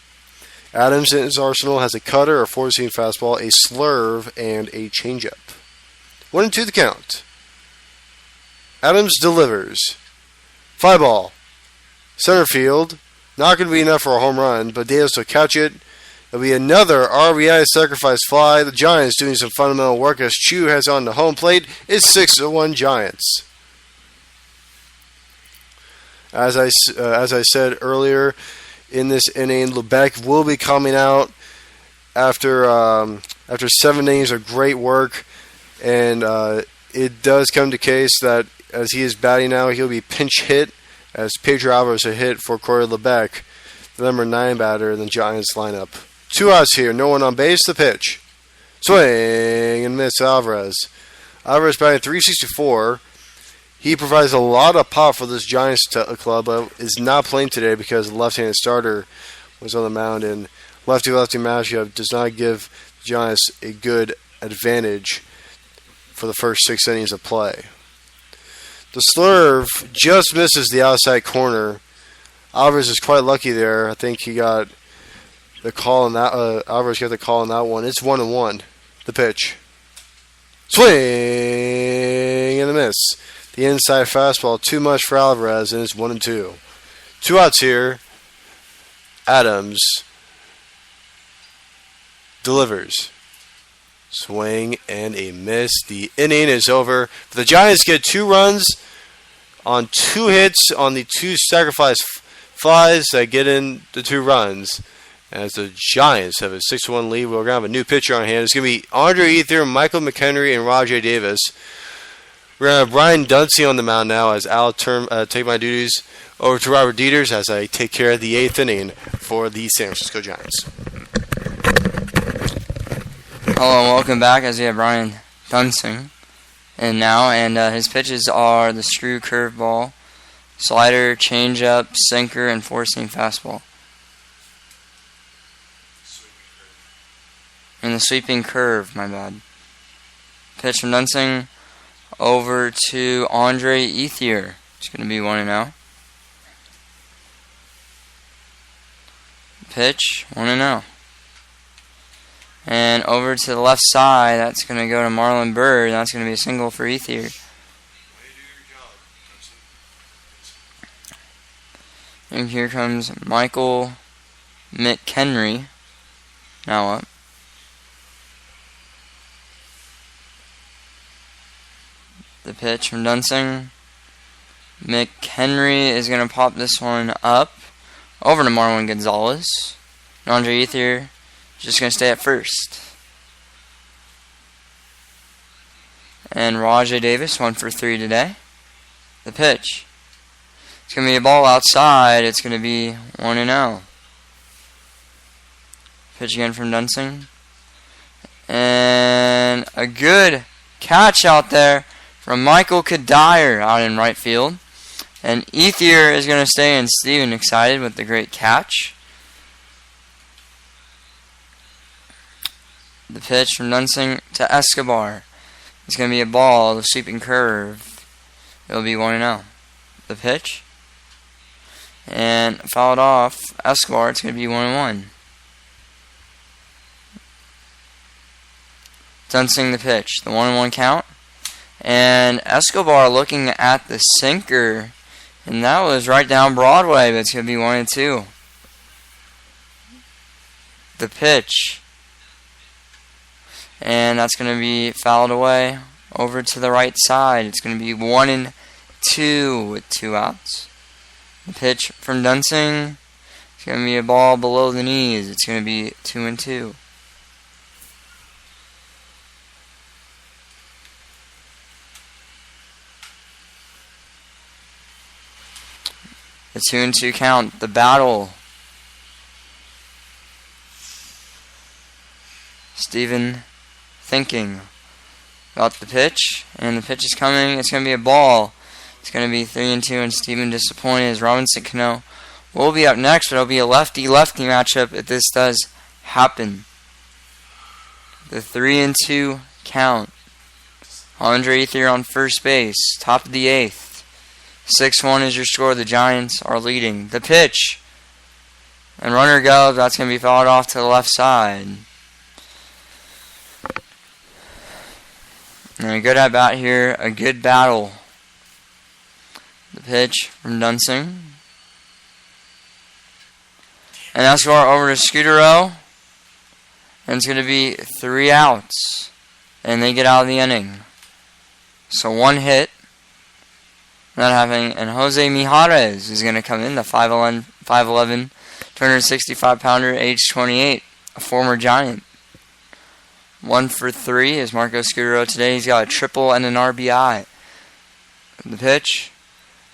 Adams in his arsenal has a cutter, a 4-seam fastball, a slurve, and a changeup. 1-2 the count. Adams delivers. Fly ball. Center field. Not going to be enough for a home run, but Davis will catch it. There'll be another RBI sacrifice fly. The Giants doing some fundamental work as Chu has on the home plate. It's 6-1 Giants. As I said earlier, in this inning, Lebec will be coming out after 7 innings of great work, and it does come to case that as he is batting now, he'll be pinch hit as Pedro Alvarez a hit for Corey Lebec, the number 9 batter in the Giants lineup. 2 outs here, no one on base. The pitch, swing and miss. Alvarez batting .364. He provides a lot of pop for this Giants club, but is not playing today because the left-handed starter was on the mound, and lefty-lefty matchup does not give the Giants a good advantage for the first 6 innings of play. The slurve just misses the outside corner. Alvarez is quite lucky there. I think he got the call on that. Alvarez got the call on that one. It's 1-1. The pitch, swing and a miss. The inside fastball, too much for Alvarez, and it's 1-2. 2 outs here. Adams delivers. Swing and a miss. The inning is over. The Giants get 2 runs on 2 hits on the 2 sacrifice flies that get in the 2 runs. As the Giants have a 6-1 lead, we're going to have a new pitcher on hand. It's going to be Andre Ether, Michael McHenry, and Rajay Davis. We're going to have Brian Dunsey on the mound now as I'll take my duties over to Robert Dieters as I take care of the 8th inning for the San Francisco Giants. Hello and welcome back as we have Brian Dunsey in now, and his pitches are the screw curveball, slider, changeup, sinker, and 4-seam fastball. And the sweeping curve, my bad. Pitch from Dunsey over to Andre Ethier. It's going to be 1-0. Pitch, 1-0. And over to the left side, that's going to go to Marlon Bird. That's going to be a single for Ethier. And here comes Michael McHenry. Now up. The pitch from Dunsey. McHenry is going to pop this one up over to Marwin Gonzalez. And Andre Ethier just going to stay at first. And Rajay Davis, 1 for 3 today. The pitch. It's going to be a ball outside. It's going to be 1-0. Pitch again from Dunsey. And a good catch out there from Michael Kadire out in right field. And Ethier is going to stay, and Steven excited with the great catch. The pitch from Dunsey to Escobar. It's going to be a ball, the sweeping curve. It'll be 1-0. The pitch. and fouled off Escobar. It's going to be 1-1. Dunsing the pitch. The 1-1 count. And Escobar looking at the sinker. And that was right down Broadway, but it's going to be 1-2. The pitch. And that's going to be fouled away over to the right side. It's going to be 1-2 with 2 outs. The pitch from Dunsing. It's going to be a ball below the knees. It's going to be 2-2. The 2-2 count. The battle. Steven thinking about the pitch. And the pitch is coming. It's going to be a ball. It's going to be 3-2. And Steven disappointed as Robinson Cano will be up next. But it'll be a lefty-lefty matchup if this does happen. The 3-2 count. Andre Ethier on first base. Top of the 8th. 6-1 is your score. The Giants are leading. The pitch. And runner goes. That's going to be fouled off to the left side. And a good at-bat here. A good battle. The pitch from Dunsing. And Escobar over to Scudero. And it's going to be 3 outs. And they get out of the inning. So 1 hit. Not having, and Jose Mijares is going to come in, the 5'11", 265-pounder, age 28, a former Giant. 1 for 3 is Marco Scudero today. He's got a triple and an RBI. The pitch.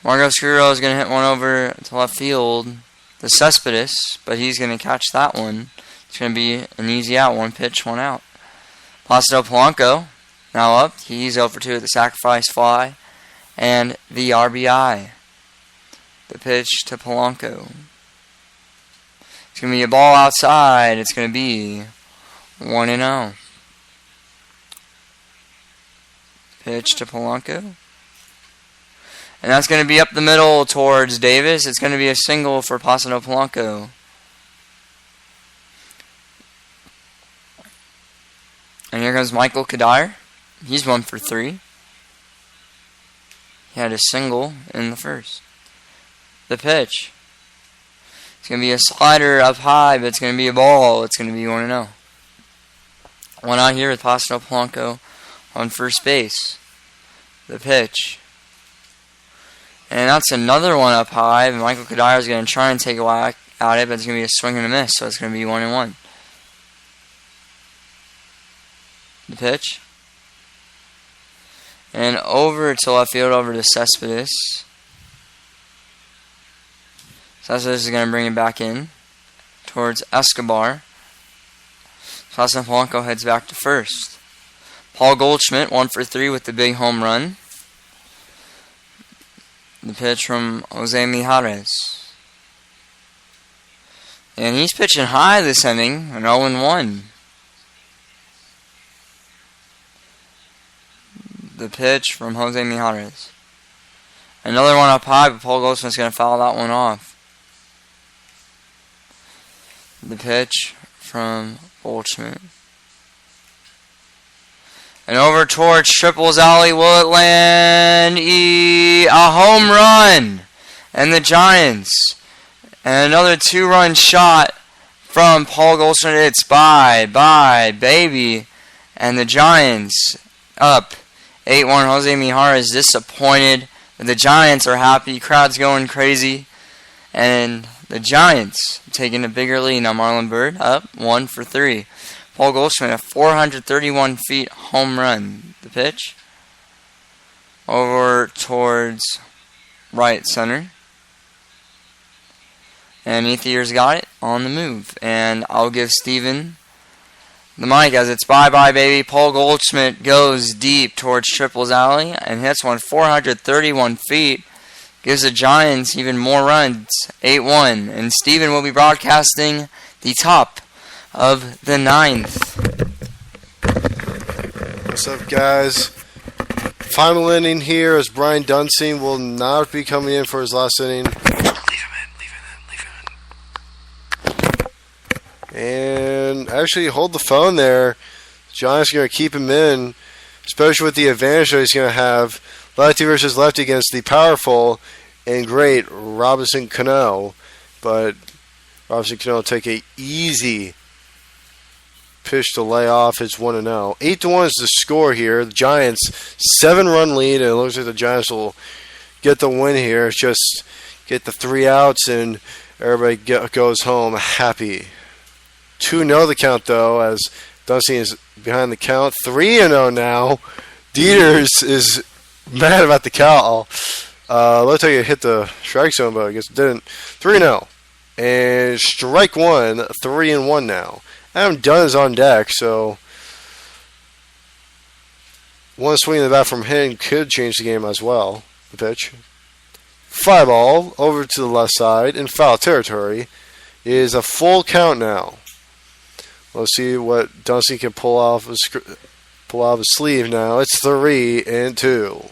Marco Scudero is going to hit one over to left field, the Cespedes, but he's going to catch that one. It's going to be an easy out, 1 pitch, 1 out. Placido Polanco, now up. He's 0 for 2 at the sacrifice fly. And the RBI. The pitch to Polanco. It's going to be a ball outside. It's going to be 1-0. Pitch to Polanco. And that's going to be up the middle towards Davis. It's going to be a single for Placido Polanco. And here comes Michael Kadire. He's 1 for 3. He had a single in the first. The pitch. It's going to be a slider up high, but it's going to be a ball. It's going to be 1-0. 1 out here with Placido Polanco on first base. The pitch. And that's another one up high. Michael Kadire is going to try and take a whack at it, but it's going to be a swing and a miss, so it's going to be 1-1. The pitch. And over to left field, over to Cespedes. Cespedes is going to bring it back in towards Escobar. Placido Polanco heads back to first. Paul Goldschmidt, 1 for 3 with the big home run. The pitch from Jose Mijares. And he's pitching high this inning, an 0-1. The pitch from Jose Mijares. Another one up high, but Paul Goldschmidt's going to foul that one off. The pitch from Goldschmidt. And over towards Triples Alley. Will it land? A home run. And the Giants. And another 2-run shot from Paul Goldschmidt. It's bye, baby. And the Giants up 8-1. Jose Mijares disappointed. But the Giants are happy. Crowd's going crazy. And the Giants taking a bigger lead. Now Marlon Byrd up 1 for 3. Paul Goldschmidt, a 431 feet home run. The pitch. Over towards right center. And Ethier's got it on the move. And I'll give Steven the mic as it's bye-bye, baby. Paul Goldschmidt goes deep towards Triples Alley and hits one 431 feet. Gives the Giants even more runs, 8-1. And Steven will be broadcasting the top of the 9th. What's up, guys? Final inning here as Brian Dunsing will not be coming in for his last inning. Leave him in. And actually hold the phone there. Giants are going to keep him in, especially with the advantage that he's going to have. Lefty versus lefty against the powerful and great Robinson Cano. But Robinson Cano will take a easy pitch to lay off his 1-0. 8-1 is the score here. The Giants 7-run lead, and it looks like the Giants will get the win here. It's just get the 3 outs and everybody goes home happy. 2-0 the count though, as Dunsey is behind the count. 3-0 now. Dieters is mad about the call. Looks like it hit the strike zone, but I guess it didn't. 3-0. And strike one, 3-1 now. Adam Dunn is on deck, so one swing in the bat from him could change the game as well. The pitch. 5-ball over to the left side in foul territory. It is a full count now. Let's see what Dunsey can pull off his sleeve now. It's 3-2.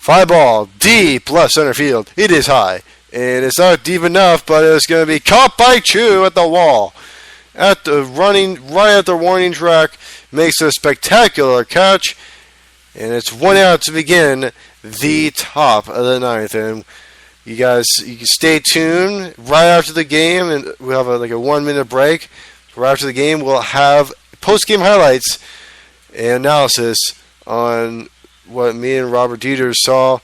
5-ball deep left center field. It is high. And it's not deep enough, but it's going to be caught by Chu at the wall. Right at the warning track, makes a spectacular catch, and it's 1 out to begin the top of the 9th. And you can stay tuned right after the game, and we'll have a 1 minute break. Right after the game, we'll have post-game highlights and analysis on what me and Robert Dieters saw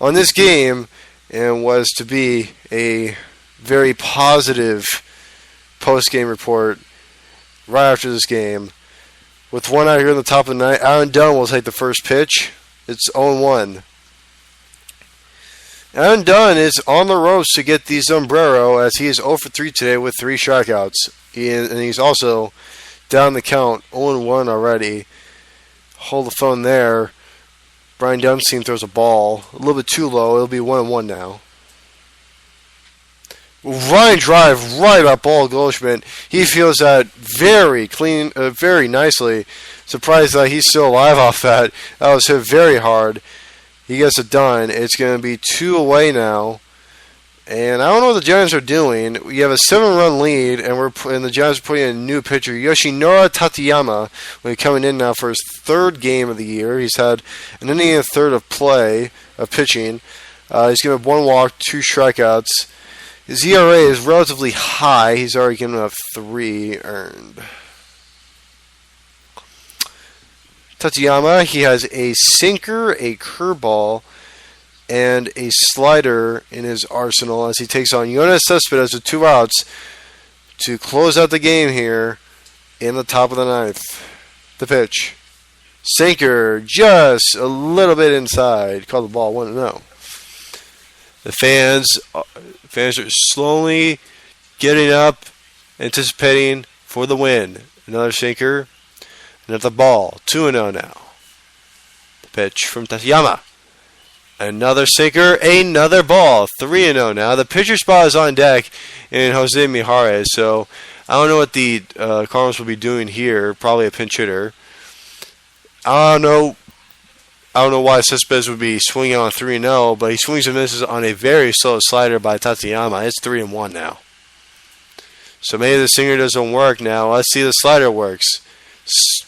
on this game, and was to be a very positive post-game report right after this game. With 1 out here in the top of the 9th, Aaron Dunn will take the first pitch. It's 0-1. Aaron Dunn is on the ropes to get the sombrero, as he is 0 for 3 today with 3 strikeouts. And he's also down the count, 0-1 already. Hold the phone there. Brian Dunstein throws a ball a little bit too low. It'll be 1-1 now. Line drive right about Paul Goldschmidt. He feels that very clean, very nicely. Surprised that he's still alive off that. That was hit very hard. He gets it done. It's going to be 2 away now. And I don't know what the Giants are doing. We have a 7-run lead, and the Giants are putting in a new pitcher, Yoshinori Tateyama, coming in now for his 3rd game of the year. He's had an inning and a third of play, of pitching. He's given up 1 walk, 2 strikeouts. His ERA is relatively high. He's already given up 3 earned. Tateyama, he has a sinker, a curveball, and a slider in his arsenal as he takes on Yoenis Cespedes with 2 outs to close out the game here in the top of the 9th. The pitch. Sinker just a little bit inside. Called the ball 1-0. The fans are slowly getting up, anticipating for the win. Another sinker. Another ball. 2-0 now. The pitch from Tateyama. Another sinker, another ball. 3-0 now. The pitcher spot is on deck in Jose Mijares. So I don't know what the Cardinals will be doing here. Probably a pinch hitter. I don't know why Cespedes would be swinging on 3-0, but he swings and misses on a very slow slider by Tateyama. It's 3-1 now. So maybe the sinker doesn't work now. Let's see if the slider works.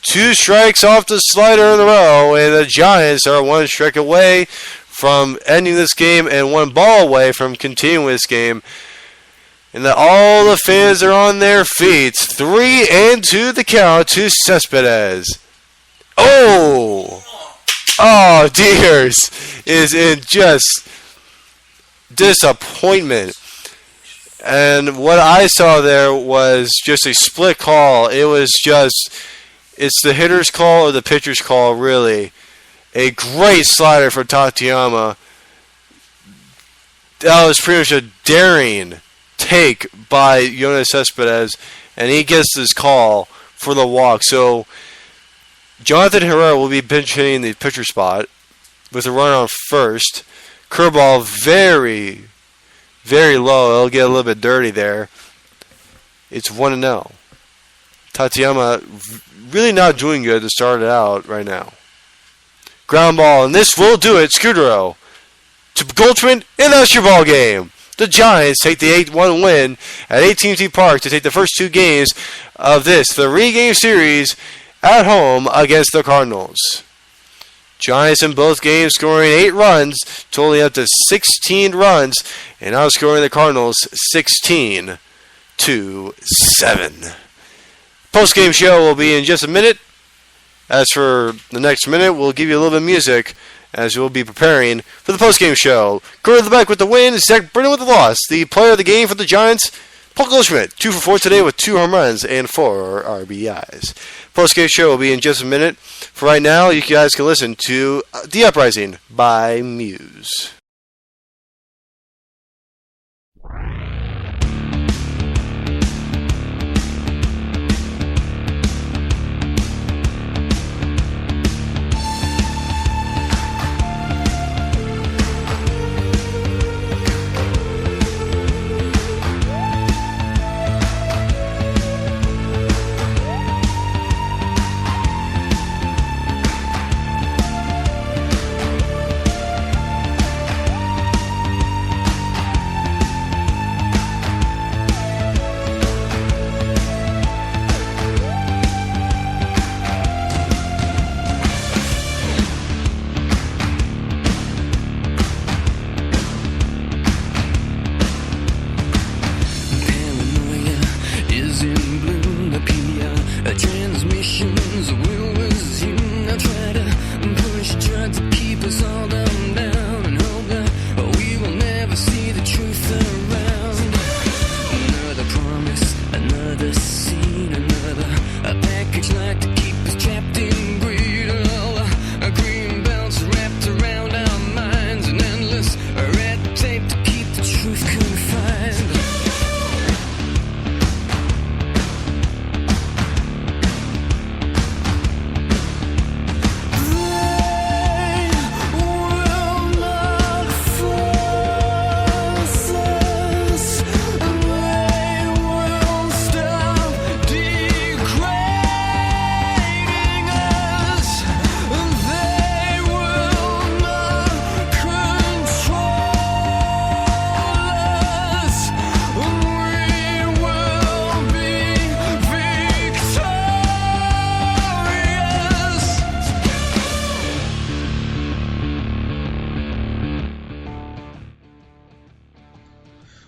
2 strikes off the slider in a row, and the Giants are 1 strike away from ending this game and 1 ball away from continuing this game. And that all the fans are on their feet. 3-2 the count to Cespedes. Oh, Dieters is in just disappointment. And what I saw there was just a split call. It's the hitter's call or the pitcher's call, really. A great slider for Tateyama. That was pretty much a daring take by Yoenis Cespedes, and he gets this call for the walk. So Jonathan Herrera will be pinch hitting the pitcher spot with a runner on first. Curveball very, very low. It'll get a little bit dirty there. It's 1-0. Tateyama really not doing good to start it out right now. Ground ball, and this will do it. Scudero to Goldschmidt, and that's your ball game. The Giants take the 8-1 win at AT&T Park to take the first 2 games of this 3-game series at home against the Cardinals. Giants in both games scoring 8 runs, totaling up to 16 runs, and outscoring the Cardinals 16-7. Post-game show will be in just a minute. As for the next minute, we'll give you a little bit of music as we'll be preparing for the post-game show. Quarterback with the win, Zach Britton with the loss. The player of the game for the Giants, Paul Goldschmidt, 2 for 4 today with 2 home runs and 4 RBIs. Post-game show will be in just a minute. For right now, you guys can listen to The Uprising by Muse.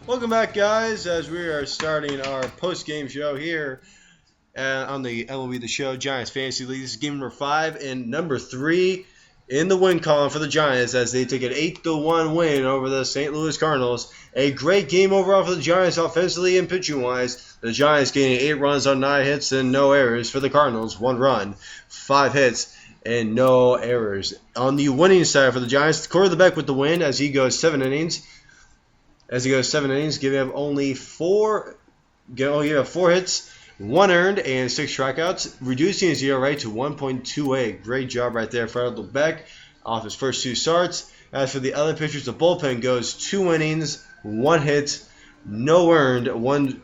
Welcome back, guys, as we are starting our post-game show here on the MLB The Show Giants Fantasy League. This is game number 5 and number 3 in the win column for the Giants as they take an 8-1 win over the St. Louis Cardinals. A great game overall for the Giants offensively and pitching-wise. The Giants getting 8 runs on 9 hits and no errors for the Cardinals. 1 run, 5 hits, and no errors. On the winning side for the Giants, quarterback with the win as he goes 7 innings. Giving up only 4 hits, 1 earned, and 6 strikeouts, reducing his ERA to 1.28. Great job right there for Fred Beck off his first 2 starts. As for the other pitchers, the bullpen goes 2 innings, 1 hit, no earned, 1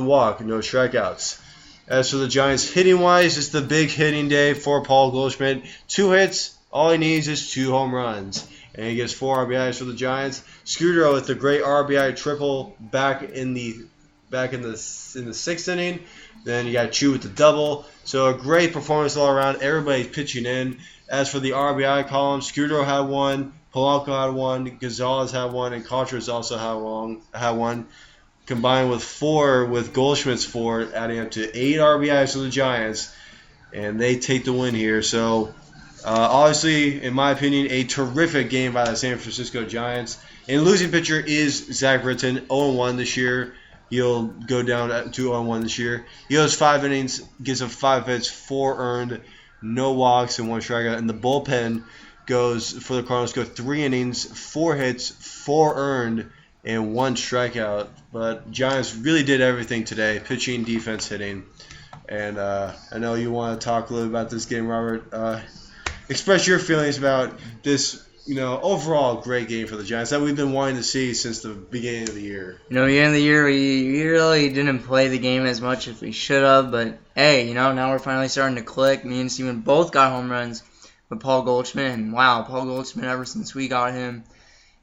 walk, no strikeouts. As for the Giants hitting-wise, it's the big hitting day for Paul Goldschmidt. 2 hits, all he needs is 2 home runs. And he gets 4 RBIs for the Giants. Scooter with the great RBI triple back in the 6th inning. Then you got Chu with the double. So a great performance all around. Everybody's pitching in. As for the RBI column, Scooter had 1, Polanco had 1, Gonzalez had 1, and Contreras also had 1. Combined with 4 with Goldschmidt's 4, adding up to 8 RBIs for the Giants. And they take the win here. So obviously, in my opinion, a terrific game by the San Francisco Giants. And losing pitcher is Zach Britton, 0-1 this year. He'll go down to 0-1 this year. He goes 5 innings, gives up 5 hits, 4 earned, no walks, and 1 strikeout. And the bullpen for the Cardinals, go 3 innings, 4 hits, 4 earned, and 1 strikeout. But Giants really did everything today, pitching, defense, hitting. And I know you want to talk a little about this game, Robert. Express your feelings about this, overall great game for the Giants that we've been wanting to see since the beginning of the year. Beginning of the year, we really didn't play the game as much as we should have, but hey, now we're finally starting to click. Me and Steven both got home runs with Paul Goldschmidt, and wow, Paul Goldschmidt, ever since we got him,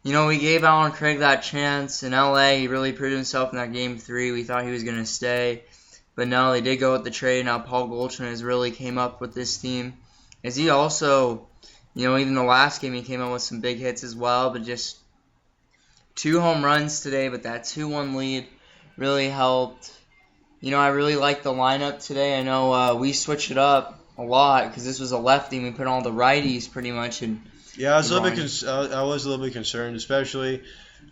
we gave Alan Craig that chance in LA. He really proved himself in that Game 3. We thought he was going to stay. But no, they did go with the trade. Now Paul Goldschmidt has really came up with this team. As he also, even the last game he came up with some big hits as well. But just 2 home runs today. But that 2-1 lead really helped. I really like the lineup today. I know we switched it up a lot because this was a lefty and we put all the righties pretty much. And yeah, I was a little bit concerned, especially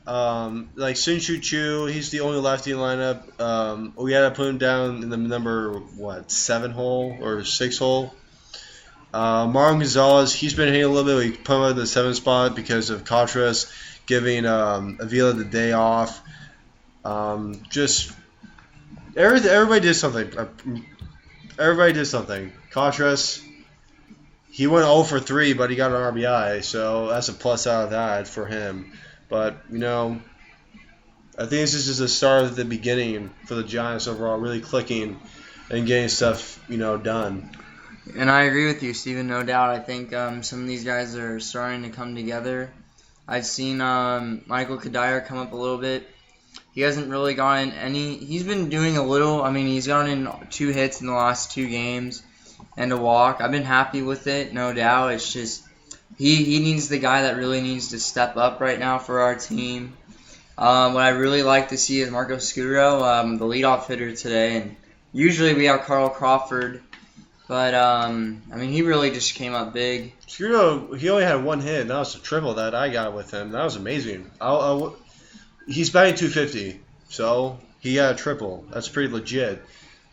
like Shin-Shu Chu. He's the only lefty in the lineup. We had to put him down in the number 7 hole or 6 hole. Marlon Gonzalez, he's been hitting a little bit. We put him at the 7th spot because of Contreras giving Avila the day off. Just everybody did something. Everybody did something. Contreras, he went 0 for 3, but he got an RBI, so that's a plus out of that for him. But, I think this is just the start of the beginning for the Giants overall, really clicking and getting stuff, done. And I agree with you, Steven, no doubt. I think some of these guys are starting to come together. I've seen Michael Kadire come up a little bit. He hasn't really gotten any. He's been doing a little. I mean, he's gotten in 2 hits in the last 2 games and a walk. I've been happy with it, no doubt. It's just he needs the guy that really needs to step up right now for our team. What I really like to see is Marco Scutero, the leadoff hitter today. And usually we have Carl Crawford, but he really just came up big. Scutero, he only had 1 hit, and that was a triple that I got with him. That was amazing. He's batting .250, so he got a triple. That's pretty legit.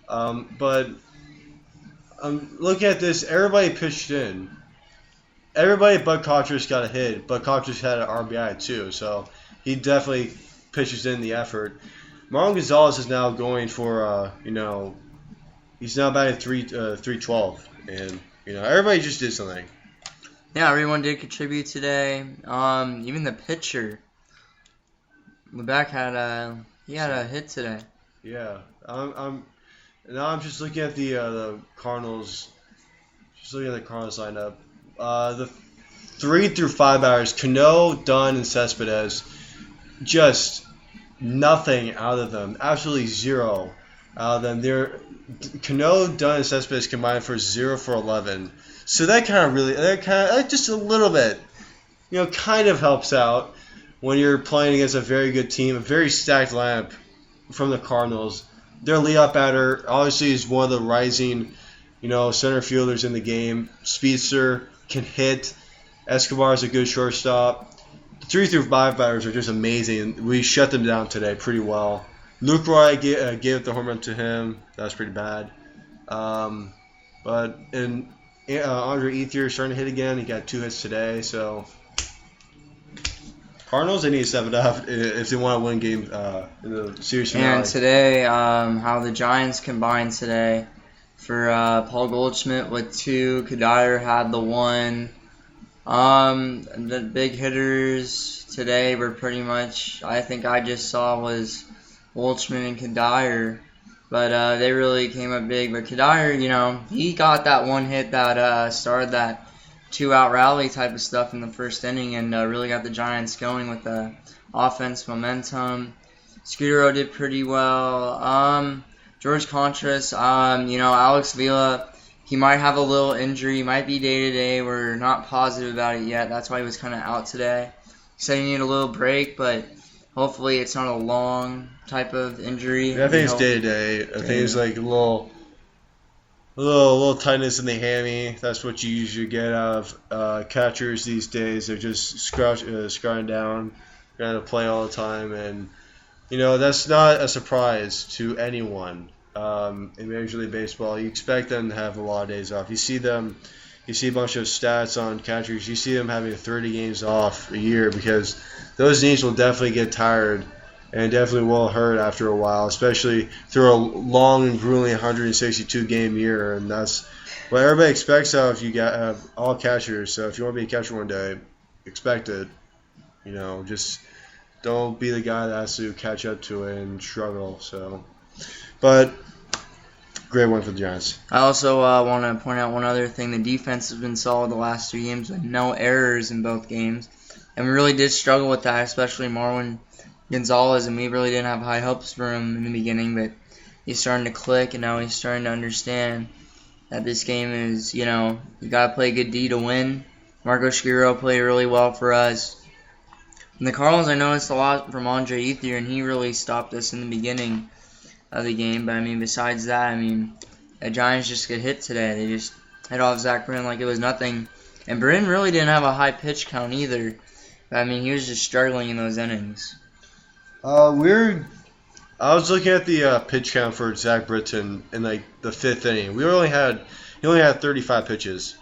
But looking at this, everybody pitched in. Everybody but Contreras got a hit, but Contreras had an RBI too, so he definitely pitches in the effort. Marlon Gonzalez is now going for, he's now batting 312, and everybody just did something. Yeah, everyone did contribute today. Even the pitcher. Lebec had a hit today. Yeah, I'm just looking at the Cardinals. Just looking at the Cardinals lineup. The 3 through 5 hours, Cano, Dunn, and Cespedes, just nothing out of them. Absolutely zero out of them. Cano, Dunn, and Cespedes combined for 0 for 11. So that just a little bit, kind of helps out when you're playing against a very good team, a very stacked lineup from the Cardinals. Their leadoff batter obviously is one of the rising, center fielders in the game. Speedster can hit. Escobar is a good shortstop. The 3 through 5 batters are just amazing. We shut them down today pretty well. Luke Roy gave the home run to him. That was pretty bad. But Andre Ethier starting to hit again. He got 2 hits today, so Cardinals, they need to step it up if they want to win game in the series finale. And today, how the Giants combined today for Paul Goldschmidt with 2. Kadire had the 1. The big hitters today were pretty much, I think I just saw was Goldschmidt and Kadire. But they really came up big. But Kadire, he got that 1 hit that started that 2-out rally type of stuff in the first inning and really got the Giants going with the offense momentum. Scutero did pretty well. George Contreras, Alex Vila, he might have a little injury. He might be day-to-day. We're not positive about it yet. That's why he was kind of out today. He said he needed a little break, but hopefully it's not a long type of injury. Yeah, I think it's day-to-day. I think it's like a little tightness in the hammy. That's what you usually get out of catchers these days. They're just screwing down, trying to play all the time, and that's not a surprise to anyone in Major League Baseball. You expect them to have a lot of days off. You see a bunch of stats on catchers. You see them having 30 games off a year because those knees will definitely get tired and definitely will hurt after a while, especially through a long and grueling 162-game year. And that's what everybody expects out of you got all catchers. So if you want to be a catcher one day, expect it. Just don't be the guy that has to catch up to it and struggle. So, but great one for the Giants. I also want to point out one other thing. The defense has been solid the last 2 games with no errors in both games. And we really did struggle with that, especially Marwin Gonzalez, and we really didn't have high hopes for him in the beginning, but he's starting to click, and now he's starting to understand that this game is, you got to play good D to win. Marco Schiro played really well for us. And the Cardinals, I noticed a lot from Andre Ethier, and he really stopped us in the beginning of the game. But, besides that, the Giants just get hit today. They just hit off Zach Britton like it was nothing. And Britton really didn't have a high pitch count either. But, he was just struggling in those innings. I was looking at the pitch count for Zach Britton in the fifth inning. He only had 35 pitches,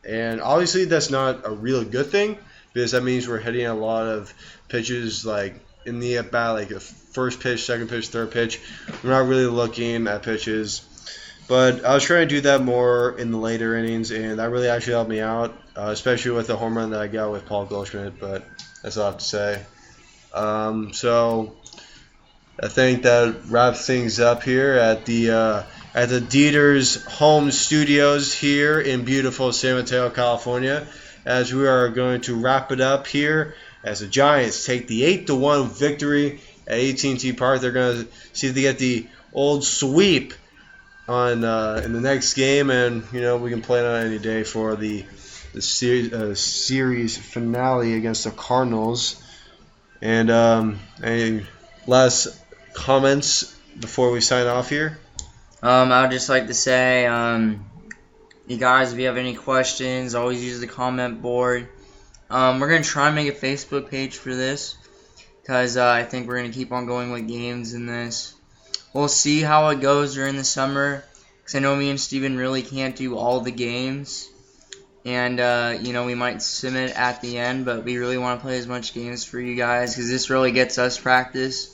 and obviously that's not a really good thing because that means we're hitting a lot of pitches in the at bat, like the first pitch, second pitch, third pitch. We're not really looking at pitches, but I was trying to do that more in the later innings, and that really actually helped me out, especially with the home run that I got with Paul Goldschmidt. But that's all I have to say. So I think that wraps things up here at the Dieter's home studios here in beautiful San Mateo, California, as we are going to wrap it up here as the Giants take the 8-1 victory at AT&T Park. They're going to see if they get the old sweep on in the next game, and we can plan on any day for the series finale against the Cardinals. And any last comments before we sign off here? I would just like to say, you guys, if you have any questions, always use the comment board. We're going to try and make a Facebook page for this, because I think we're going to keep on going with games in this. We'll see how it goes during the summer, because I know me and Steven really can't do all the games. And, we might sim it at the end, but we really want to play as much games for you guys, because this really gets us practice.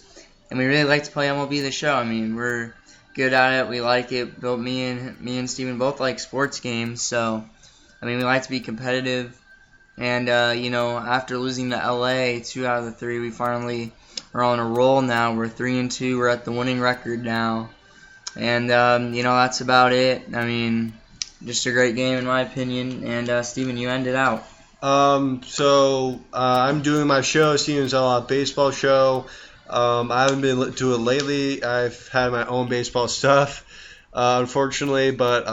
And we really like to play MLB The Show. We're good at it. We like it. Both me and Steven both like sports games. So, we like to be competitive. And, after losing to LA 2 out of the 3, we finally are on a roll now. We're 3-2. We're at the winning record now. And, that's about it. Just a great game in my opinion. And, Steven, you end it out. So I'm doing my show, Steven's All Out Baseball Show. I haven't been to it lately. I've had my own baseball stuff, unfortunately, but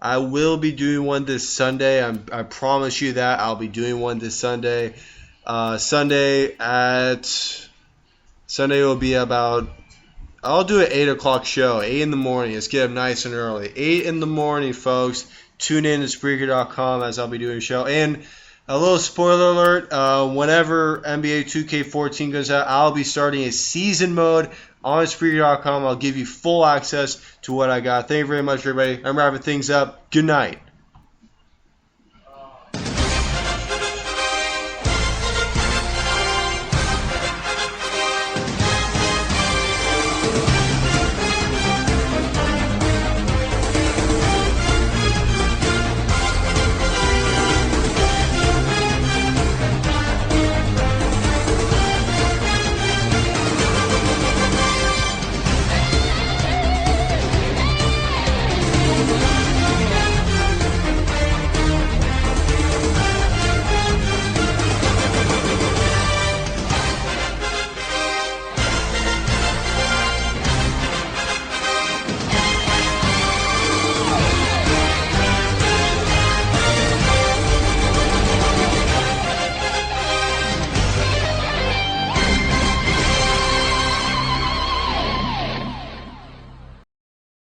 I will be doing one this Sunday. I promise you that. I'll be doing one this Sunday. Sunday will be about, I'll do an 8 o'clock show, 8 in the morning. Let's get up nice and early. 8 in the morning, folks. Tune in to Spreaker.com as I'll be doing a show. And a little spoiler alert, whenever NBA 2K14 goes out, I'll be starting a season mode on Spreaker.com. I'll give you full access to what I got. Thank you very much, everybody. I'm wrapping things up. Good night.